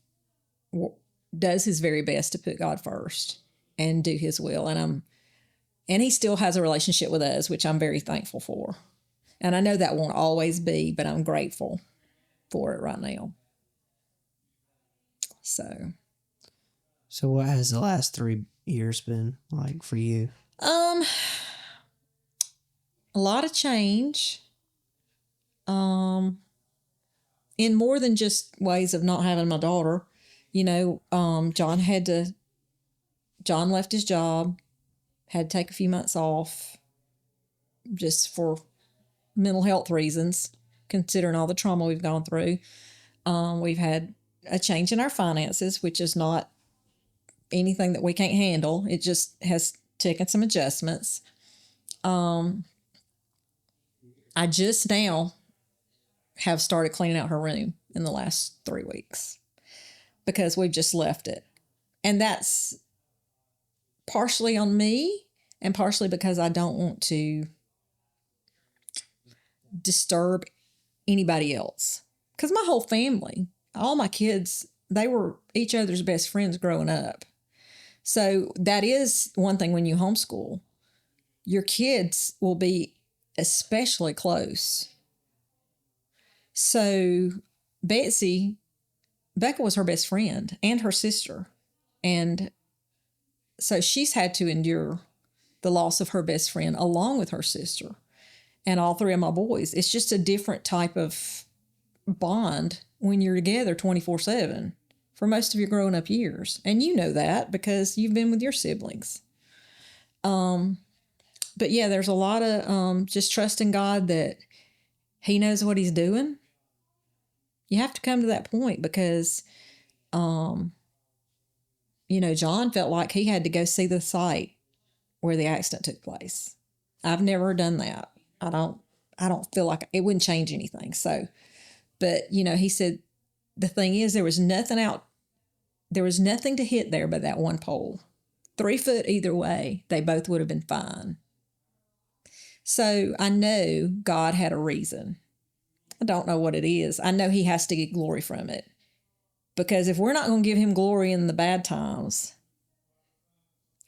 does his very best to put God first and do his will. And he still has a relationship with us, which I'm very thankful for. And I know that won't always be, but I'm grateful for it right now. So what has the last 3 years been like for you? A lot of change. In more than just ways of not having my daughter. John left his job, had to take a few months off just for mental health reasons, considering all the trauma we've gone through. We've had a change in our finances, which is not anything that we can't handle. It just has taken some adjustments. I just now have started cleaning out her room in the last 3 weeks because we've just left it. And that's partially on me and partially because I don't want to disturb anybody else. Because my whole family, all my kids, they were each other's best friends growing up. So that is one thing when you homeschool. Your kids will be especially close. So Becca was her best friend and her sister. And so she's had to endure the loss of her best friend along with her sister and all three of my boys. It's just a different type of bond when you're together 24/7 for most of your growing up years. And you know that because you've been with your siblings. But yeah, there's a lot of just trusting God that he knows what he's doing. You have to come to that point because, John felt like he had to go see the site where the accident took place. I've never done that. I don't feel like it wouldn't change anything. So, but he said the thing is there was nothing to hit there but that one pole. 3 foot either way, they both would have been fine. So I know God had a reason. I don't know what it is. I know he has to get glory from it. Because if we're not going to give him glory in the bad times,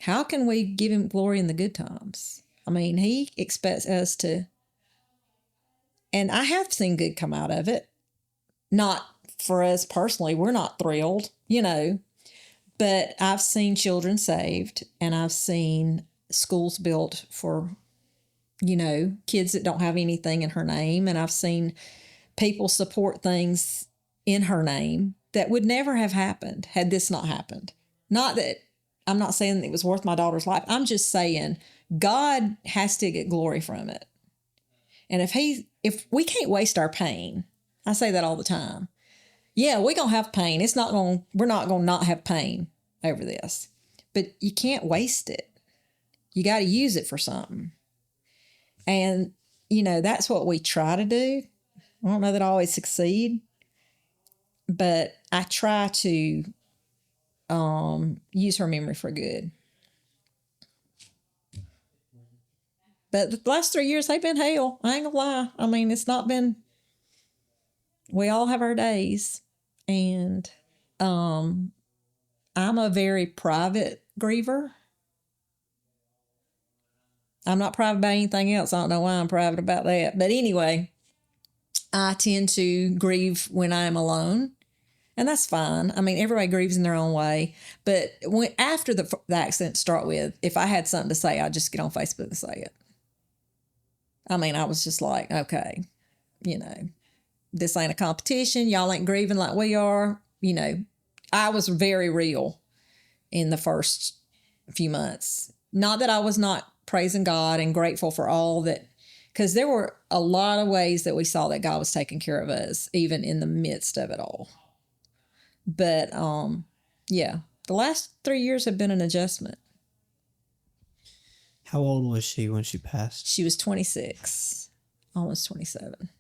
how can we give him glory in the good times? I mean, he expects us to, and I have seen good come out of it. Not for us personally. We're not thrilled, but I've seen children saved and I've seen schools built for, kids that don't have anything in her name. And I've seen people support things in her name that would never have happened had this not happened. Not that I'm not saying it was worth my daughter's life. I'm just saying God has to get glory from it. And if we can't waste our pain, I say that all the time. Yeah, we're going to have pain. We're not going to not have pain over this, but you can't waste it. You got to use it for something. And, that's what we try to do. I don't know that I always succeed, but I try to use her memory for good. But the last 3 years, they've been hell. I ain't gonna lie. I mean, it's not been, we all have our days. And I'm a very private griever. I'm not private about anything else. I don't know why I'm private about that. But anyway, I tend to grieve when I'm alone. And that's fine. I mean, everybody grieves in their own way. But after the accident to start with, if I had something to say, I'd just get on Facebook and say it. I mean, I was just like, okay, this ain't a competition. Y'all ain't grieving like we are. I was very real in the first few months. Not that I was not praising God and grateful for all that, because there were a lot of ways that we saw that God was taking care of us, even in the midst of it all. But, the last 3 years have been an adjustment. How old was she when she passed? She was 26, almost 27.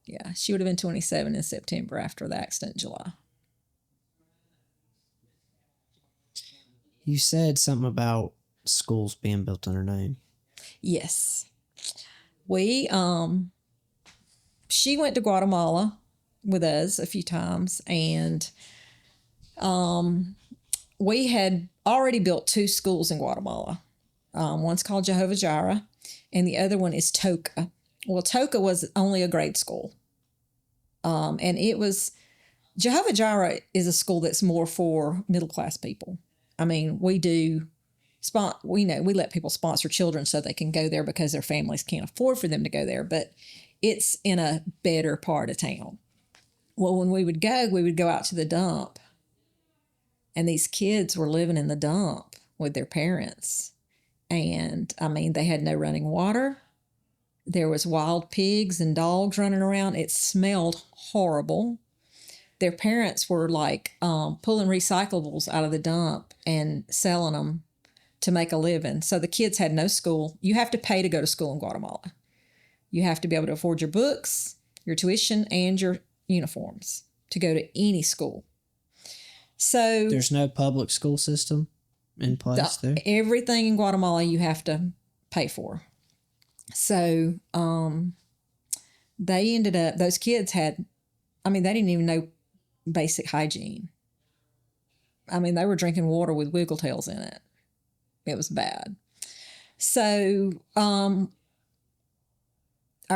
Yeah, she would have been 27 in September after the accident in July. You said something about schools being built in her name. Yes. She went to Guatemala with us a few times, and we had already built 2 schools in Guatemala. One's called Jehovah Jireh, and the other one is Toca. Well, Toca was only a grade school. And it was, Jehovah Jireh is a school that's more for middle-class people. I mean, we do we let people sponsor children so they can go there because their families can't afford for them to go there, but it's in a better part of town. Well, when we would go out to the dump, and these kids were living in the dump with their parents. And I mean, they had no running water. There was wild pigs and dogs running around. It smelled horrible. Their parents were like pulling recyclables out of the dump and selling them to make a living. So the kids had no school. You have to pay to go to school in Guatemala. You have to be able to afford your books, your tuition, and your uniforms to go to any school. So there's no public school system in place there? Everything in Guatemala you have to pay for. So they ended up, those kids had, I mean, they didn't even know basic hygiene. I mean, they were drinking water with wiggle tails in it. It was bad. So our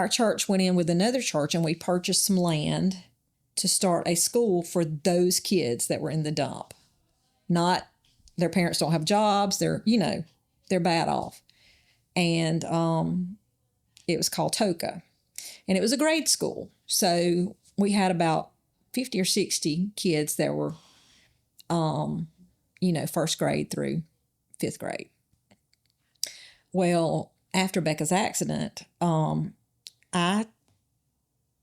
church went in with another church and we purchased some land to start a school for those kids that were in the dump. Not their parents don't have jobs. They're bad off. And it was called TOCA. And it was a grade school. So we had about 50 or 60 kids that were, first grade through fifth grade. Well, after Becca's accident, I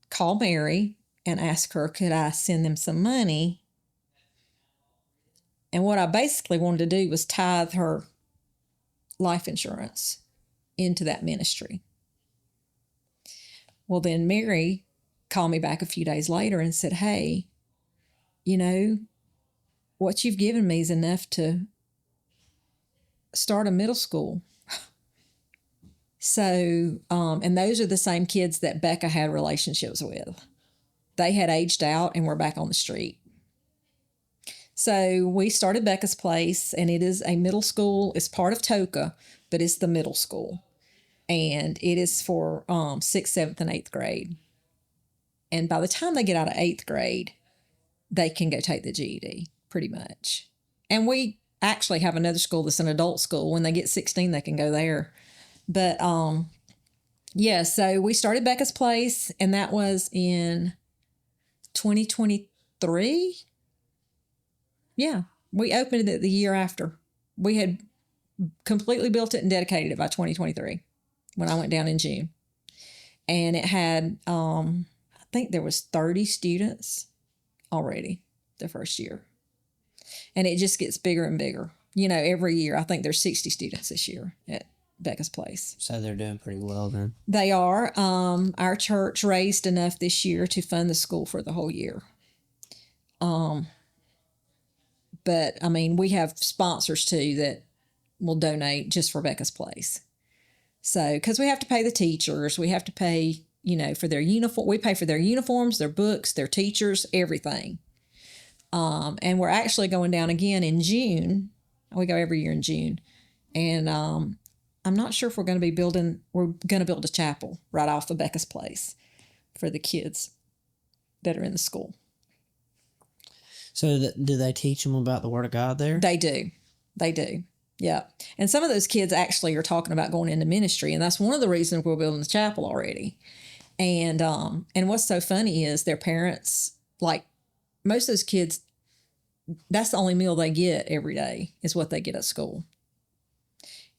called Mary and asked her, could I send them some money? And what I basically wanted to do was tithe her life insurance into that ministry. Well, then Mary called me back a few days later and said, hey, what you've given me is enough to start a middle school. So, and those are the same kids that Becca had relationships with. They had aged out and were back on the street. So we started Becca's Place, and it is a middle school. It's part of TOCA, but it's the middle school. And it is for 6th, 7th, and 8th grade. And by the time they get out of 8th grade, they can go take the GED, pretty much. And we actually have another school that's an adult school. When they get 16, they can go there. But, so we started Becca's Place, and that was in 2023. Yeah, we opened it the year after. We had completely built it and dedicated it by 2023 when I went down in June. And it had, I think there was 30 students already the first year. And it just gets bigger and bigger. Every year, I think there's 60 students this year at Becca's Place. So they're doing pretty well then. They are. Our church raised enough this year to fund the school for the whole year. But I mean, we have sponsors too that will donate just for Becca's Place. So, because we have to pay the teachers, we have to pay, for their uniform. We pay for their uniforms, their books, their teachers, everything. And we're actually going down again in June. We go every year in June. And I'm not sure if we're going to build a chapel right off of Becca's Place for the kids that are in the school. So do they teach them about the Word of God there? They do. Yeah. And some of those kids actually are talking about going into ministry. And that's one of the reasons we're building the chapel already. And what's so funny is their parents, like most of those kids, that's the only meal they get every day is what they get at school.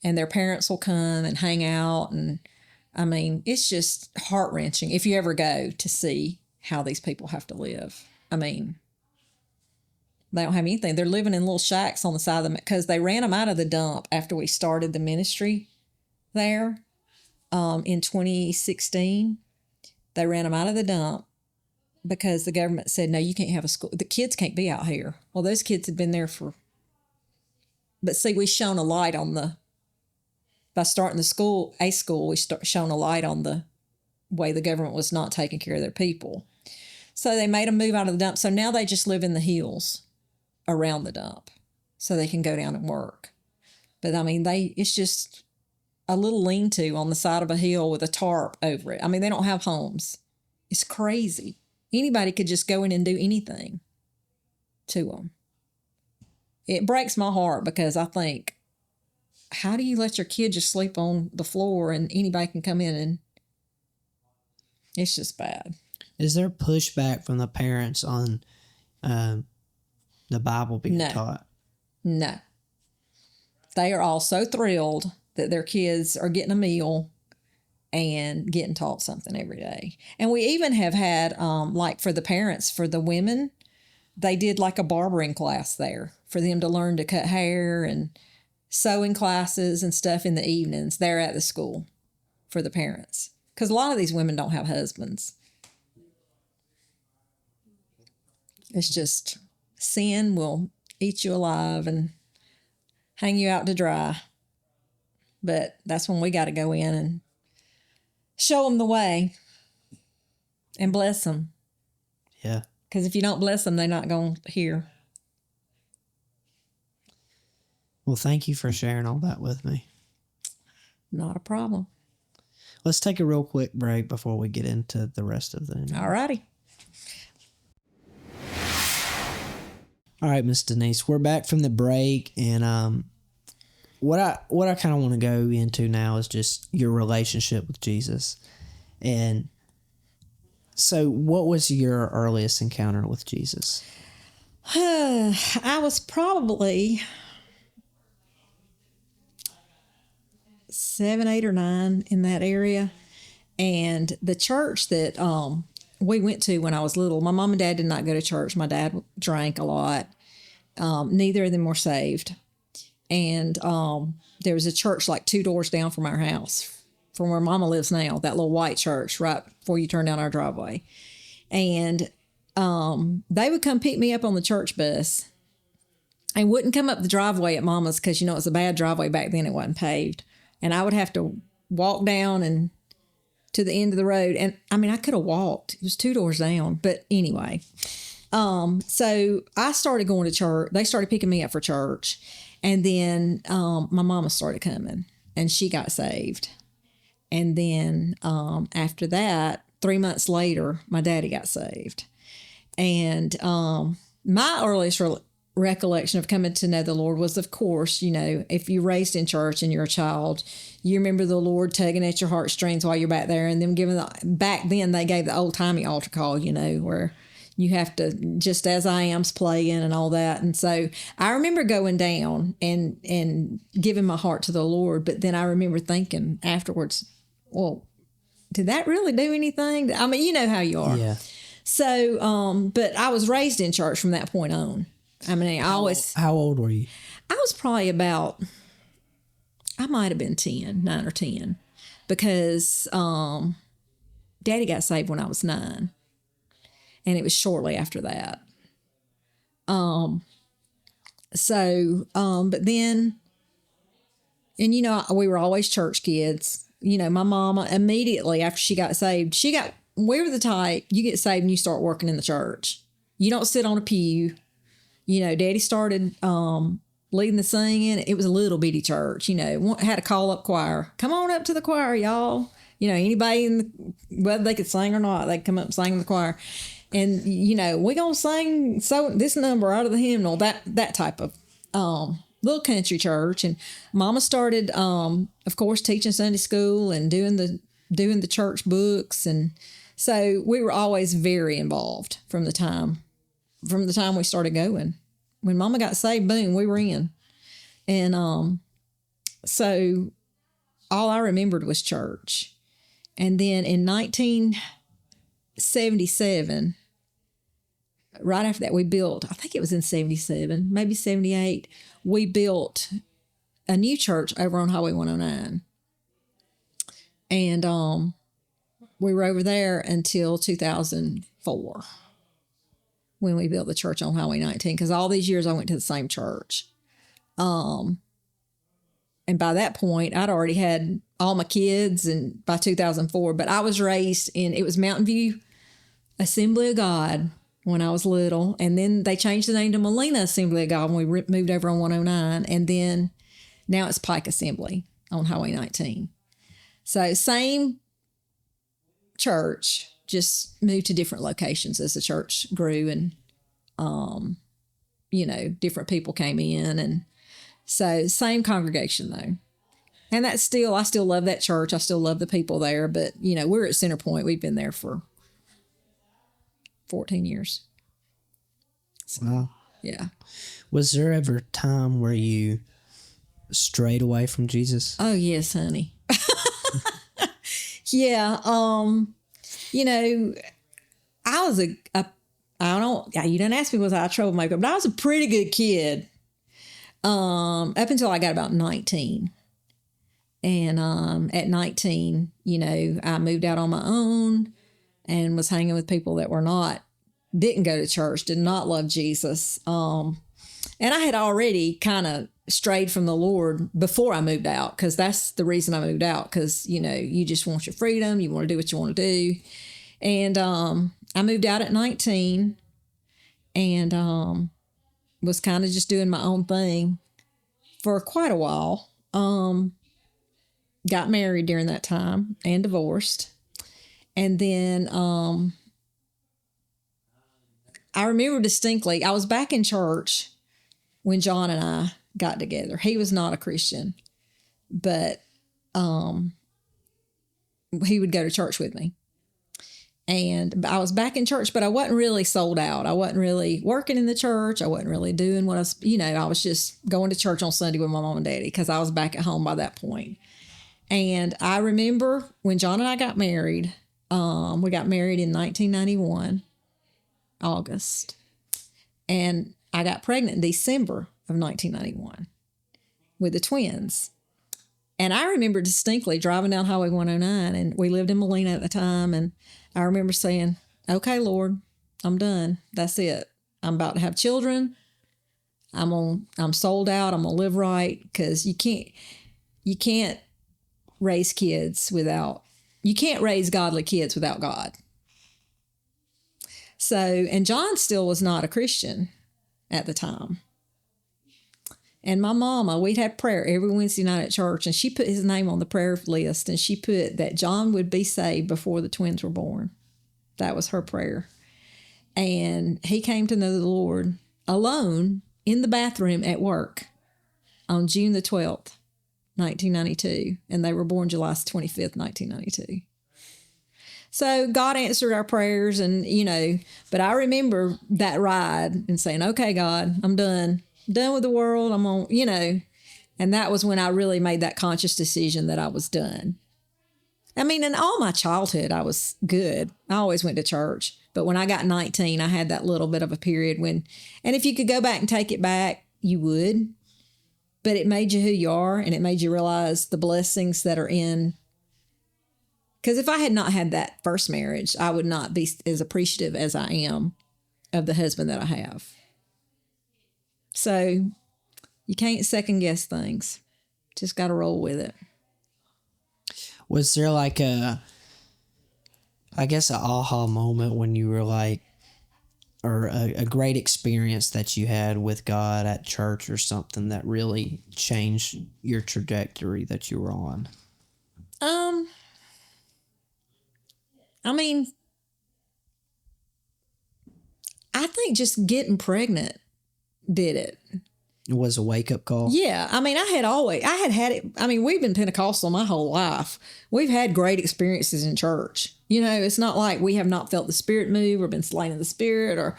And their parents will come and hang out. And I mean, it's just heart-wrenching if you ever go to see how these people have to live. I mean, they don't have anything. They're living in little shacks on the side of them because they ran them out of the dump after we started the ministry there in 2016. They ran them out of the dump because the government said, no, you can't have a school. The kids can't be out here. Well, those kids had been there but see, we shone a light on by starting a school, we shone a light on the way the government was not taking care of their people. So they made them move out of the dump. So now they just live in the hills around the dump so they can go down and work. But I mean, it's just a little lean-to on the side of a hill with a tarp over it. I mean, they don't have homes. It's crazy. Anybody could just go in and do anything to them. It breaks my heart because I think how do you let your kid just sleep on the floor and anybody can come in, and it's just bad. Is there pushback from the parents on the Bible being taught? No. They are all so thrilled that their kids are getting a meal and getting taught something every day. And we even have had, like for the parents, for the women, they did like a barbering class there for them to learn to cut hair, and sewing classes and stuff in the evenings there at the school for the parents. Because a lot of these women don't have husbands. It's just sin will eat you alive and hang you out to dry. But that's when we got to go in and show them the way and bless them. Yeah. Because if you don't bless them, they're not going to hear. Well, thank you for sharing all that with me. Not a problem. Let's take a real quick break before we get into the rest of the... All righty. All right, Miss Denise, we're back from the break, and what I kind of want to go into now is just your relationship with Jesus. And so what was your earliest encounter with Jesus? I was probably 7, 8, or 9 in that area. And the church that we went to when I was little, my mom and dad did not go to church. My dad drank a lot. Neither of them were saved. And there was a church like 2 doors down from our house, from where Mama lives now, that little white church right before you turn down our driveway. And they would come pick me up on the church bus and wouldn't come up the driveway at Mama's because, you know, it was a bad driveway back then. It wasn't paved. And I would have to walk down and to the end of the road. And I mean, I could have walked. It was 2 doors down. But anyway, so I started going to church. They started picking me up for church. And then my mama started coming and she got saved. And then after that, 3 months later, my daddy got saved. And my earliest recollection of coming to know the Lord was, of course, you know, if you're raised in church and you're a child, you remember the Lord tugging at your heartstrings while you're back there, and them giving back then they gave the old timey altar call, you know, where you have to just as I am's playing and all that. And so I remember going down and giving my heart to the Lord, but then I remember thinking afterwards, well, did that really do anything? I mean, you know how you are. Yeah. So, but I was raised in church from that point on. I mean, I always... How old were you? I was probably about... I might have been 9 or 10. Because Daddy got saved when I was 9. And it was shortly after that. But then... And, you know, we were always church kids. You know, my mama, immediately after she got saved, we were the type, you get saved and you start working in the church. You don't sit on a pew. You know, Daddy started leading the singing. It was a little bitty church, you know, had a call-up choir. Come on up to the choir, y'all. You know, anybody, whether they could sing or not, they'd come up and sing in the choir. And, you know, we're going to sing this number out of the hymnal, that type of little country church. And Mama started, of course, teaching Sunday school and doing the church books. And so we were always very involved from the time we started going. When Mama got saved, boom, we were in. And so all I remembered was church. And then in 1977, right after that, we built, I think it was in 77, maybe 78, we built a new church over on Highway 109. And we were over there until 2004. When we built the church on Highway 19, because all these years I went to the same church. And by that point, I'd already had all my kids, and by 2004, but I was raised it was Mountain View Assembly of God when I was little, and then they changed the name to Molina Assembly of God when we moved over on 109, and then now it's Pike Assembly on Highway 19. So same church, just moved to different locations as the church grew, and you know, different people came in, and so same congregation though. And I still love that church. I still love the people there. But, we're at Center Point. We've been there for 14 years. Wow. Yeah. Was there ever a time where you strayed away from Jesus? Oh, yes, honey. Yeah. I was I don't know, you didn't ask me was I a troublemaker, but I was a pretty good kid up until I got about 19. And at 19, I moved out on my own and was hanging with people that didn't go to church, did not love Jesus. And I had already kind of strayed from the Lord before I moved out, because that's the reason I moved out, because, you just want your freedom. You want to do what you want to do. And I moved out at 19 and was kind of just doing my own thing for quite a while. Got married during that time and divorced. And then I remember distinctly, I was back in church when John and I got together. He was not a Christian, but he would go to church with me. And I was back in church, but I wasn't really sold out. I wasn't really working in the church. I wasn't really doing what I was just going to church on Sunday with my mom and daddy, because I was back at home by that point. And I remember when John and I got married, we got married in 1991, August. And I got pregnant in December of 1991 with the twins. And I remember distinctly driving down Highway 109, and we lived in Molina at the time. And I remember saying, okay, Lord, I'm done. That's it. I'm about to have children. I'm sold out. I'm going to live right, because you can't raise godly kids without God. So, and John still was not a Christian at the time. And my mama, we'd have prayer every Wednesday night at church, and she put his name on the prayer list, and she put that John would be saved before the twins were born. That was her prayer. And he came to know the Lord alone in the bathroom at work on June the 12th, 1992. And they were born July 25th, 1992. So God answered our prayers, and, but I remember that ride and saying, okay, God, I'm done with the world. I'm on, and that was when I really made that conscious decision that I was done. I mean, in all my childhood, I was good. I always went to church. But when I got 19, I had that little bit of a period and if you could go back and take it back, you would. But it made you who you are, and it made you realize the blessings that are in. Because if I had not had that first marriage, I would not be as appreciative as I am of the husband that I have. So you can't second guess things. Just got to roll with it. Was there like an aha moment when you were like, or a great experience that you had with God at church or something that really changed your trajectory that you were on? I mean, I think just getting pregnant did it. It was a wake-up call? Yeah. I mean, I had it. I mean, we've been Pentecostal my whole life. We've had great experiences in church. It's not like we have not felt the Spirit move or been slain in the Spirit or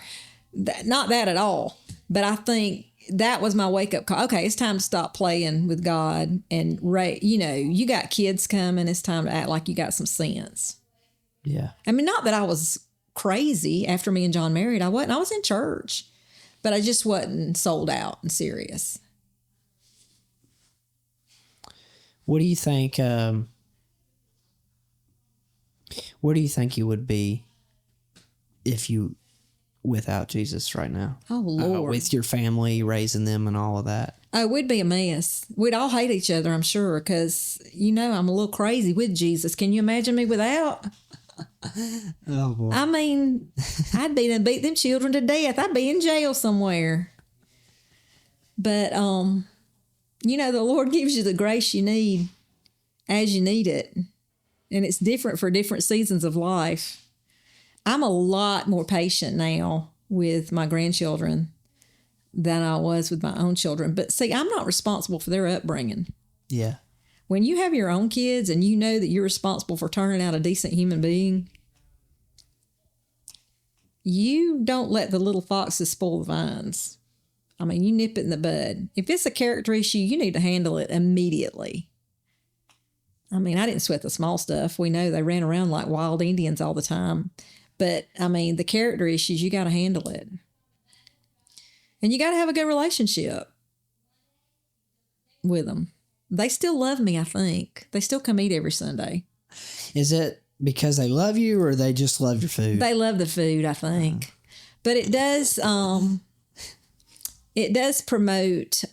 not that at all. But I think that was my wake-up call. Okay, it's time to stop playing with God and, you got kids coming. It's time to act like you got some sense. Yeah. I mean, not that I was crazy after me and John married. I wasn't. I was in church. But I just wasn't sold out and serious. What do you think? Where do you think you would be if you without Jesus right now? Oh, Lord. With your family, raising them and all of that. Oh, we'd be a mess. We'd all hate each other, I'm sure, because, I'm a little crazy with Jesus. Can you imagine me without? Oh, boy. I mean, I'd beat them children to death. I'd be in jail somewhere. But, the Lord gives you the grace you need as you need it. And it's different for different seasons of life. I'm a lot more patient now with my grandchildren than I was with my own children. But see, I'm not responsible for their upbringing. Yeah. When you have your own kids and you know that you're responsible for turning out a decent human being, you don't let the little foxes spoil the vines. I mean, you nip it in the bud. If it's a character issue, you need to handle it immediately. I mean, I didn't sweat the small stuff. We know they ran around like wild Indians all the time. But, I mean, the character issues, you got to handle it. And you got to have a good relationship with them. They still love me, I think. They still come eat every Sunday. Is it because they love you or they just love your food? They love the food, I think. But it does promote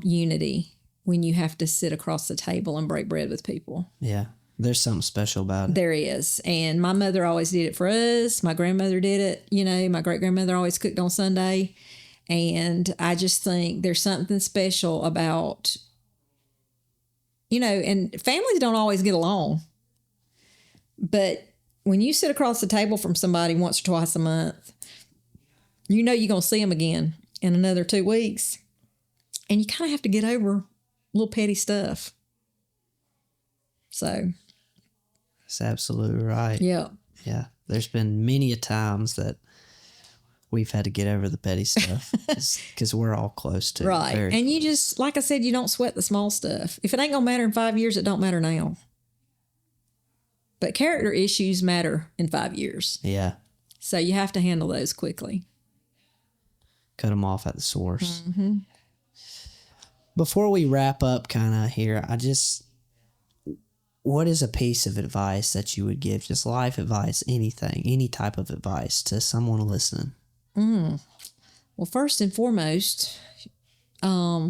unity when you have to sit across the table and break bread with people. Yeah. There's something special about it. There is. And my mother always did it for us. My grandmother did it. You know, my great-grandmother always cooked on Sunday. And I just think there's something special about, you know, and families don't always get along. But when you sit across the table from somebody once or twice a month, you know you're going to see them again in another 2 weeks. And you kind of have to get over little petty stuff. So. That's absolutely right. Yeah. Yeah. There's been many a times that we've had to get over the petty stuff because we're all close to it. Right. And you just, like I said, you don't sweat the small stuff. If it ain't going to matter in 5 years, it don't matter now. But character issues matter in 5 years. Yeah. So you have to handle those quickly. Cut them off at the source. Mm-hmm. Before we wrap up kind of here, what is a piece of advice that you would give, just life advice, anything, any type of advice to someone listening? Well, first and foremost, I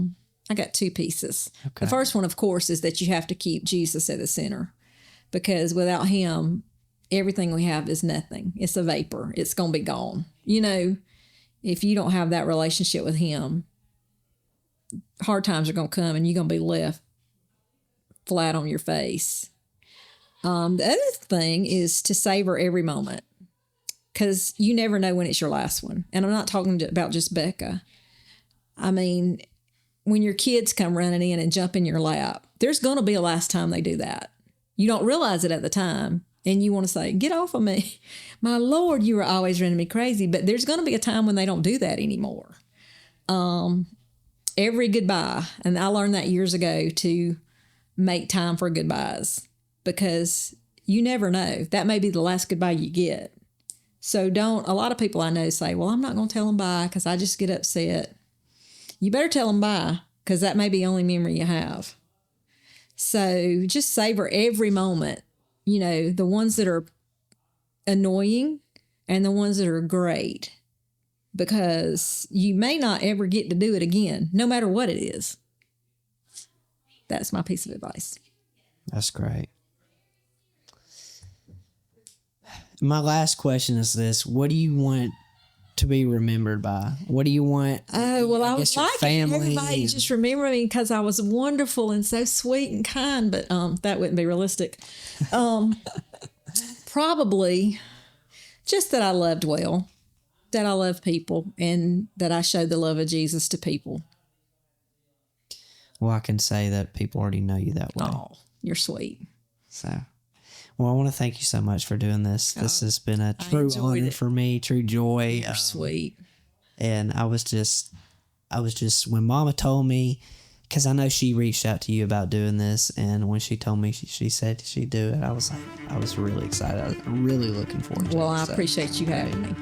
got 2 pieces. Okay. The first one, of course, is that you have to keep Jesus at the center, because without him, everything we have is nothing. It's a vapor. It's going to be gone. You know, if you don't have that relationship with him, hard times are going to come and you're going to be left flat on your face. The other thing is to savor every moment, because you never know when it's your last one. And I'm not talking about just Becca. I mean, when your kids come running in and jump in your lap, there's going to be a last time they do that. You don't realize it at the time. And you want to say, get off of me. My Lord, you were always running me crazy. But there's going to be a time when they don't do that anymore. Every goodbye. And I learned that years ago, to make time for goodbyes, because you never know. That may be the last goodbye you get. So a lot of people I know say, well, I'm not going to tell them bye because I just get upset. You better tell them bye, because that may be the only memory you have. So just savor every moment, you know, the ones that are annoying and the ones that are great, because you may not ever get to do it again, no matter what it is. That's my piece of advice. That's great. My last question is this: what do you want to be remembered by? What do you want? Oh, well, I was like family. Everybody just remember me because I was wonderful and so sweet and kind, but that wouldn't be realistic. Probably just that I loved well, that I love people, and that I showed the love of Jesus to people. Well, I can say that people already know you that way. Oh, you're sweet. So, well, I want to thank you so much for doing this. This has been a true honor for me, true joy. You're sweet. And I was just, when Mama told me, because I know she reached out to you about doing this, and when she told me she said she'd do it, I was really excited. I'm really looking forward to it. Well, I appreciate you having me.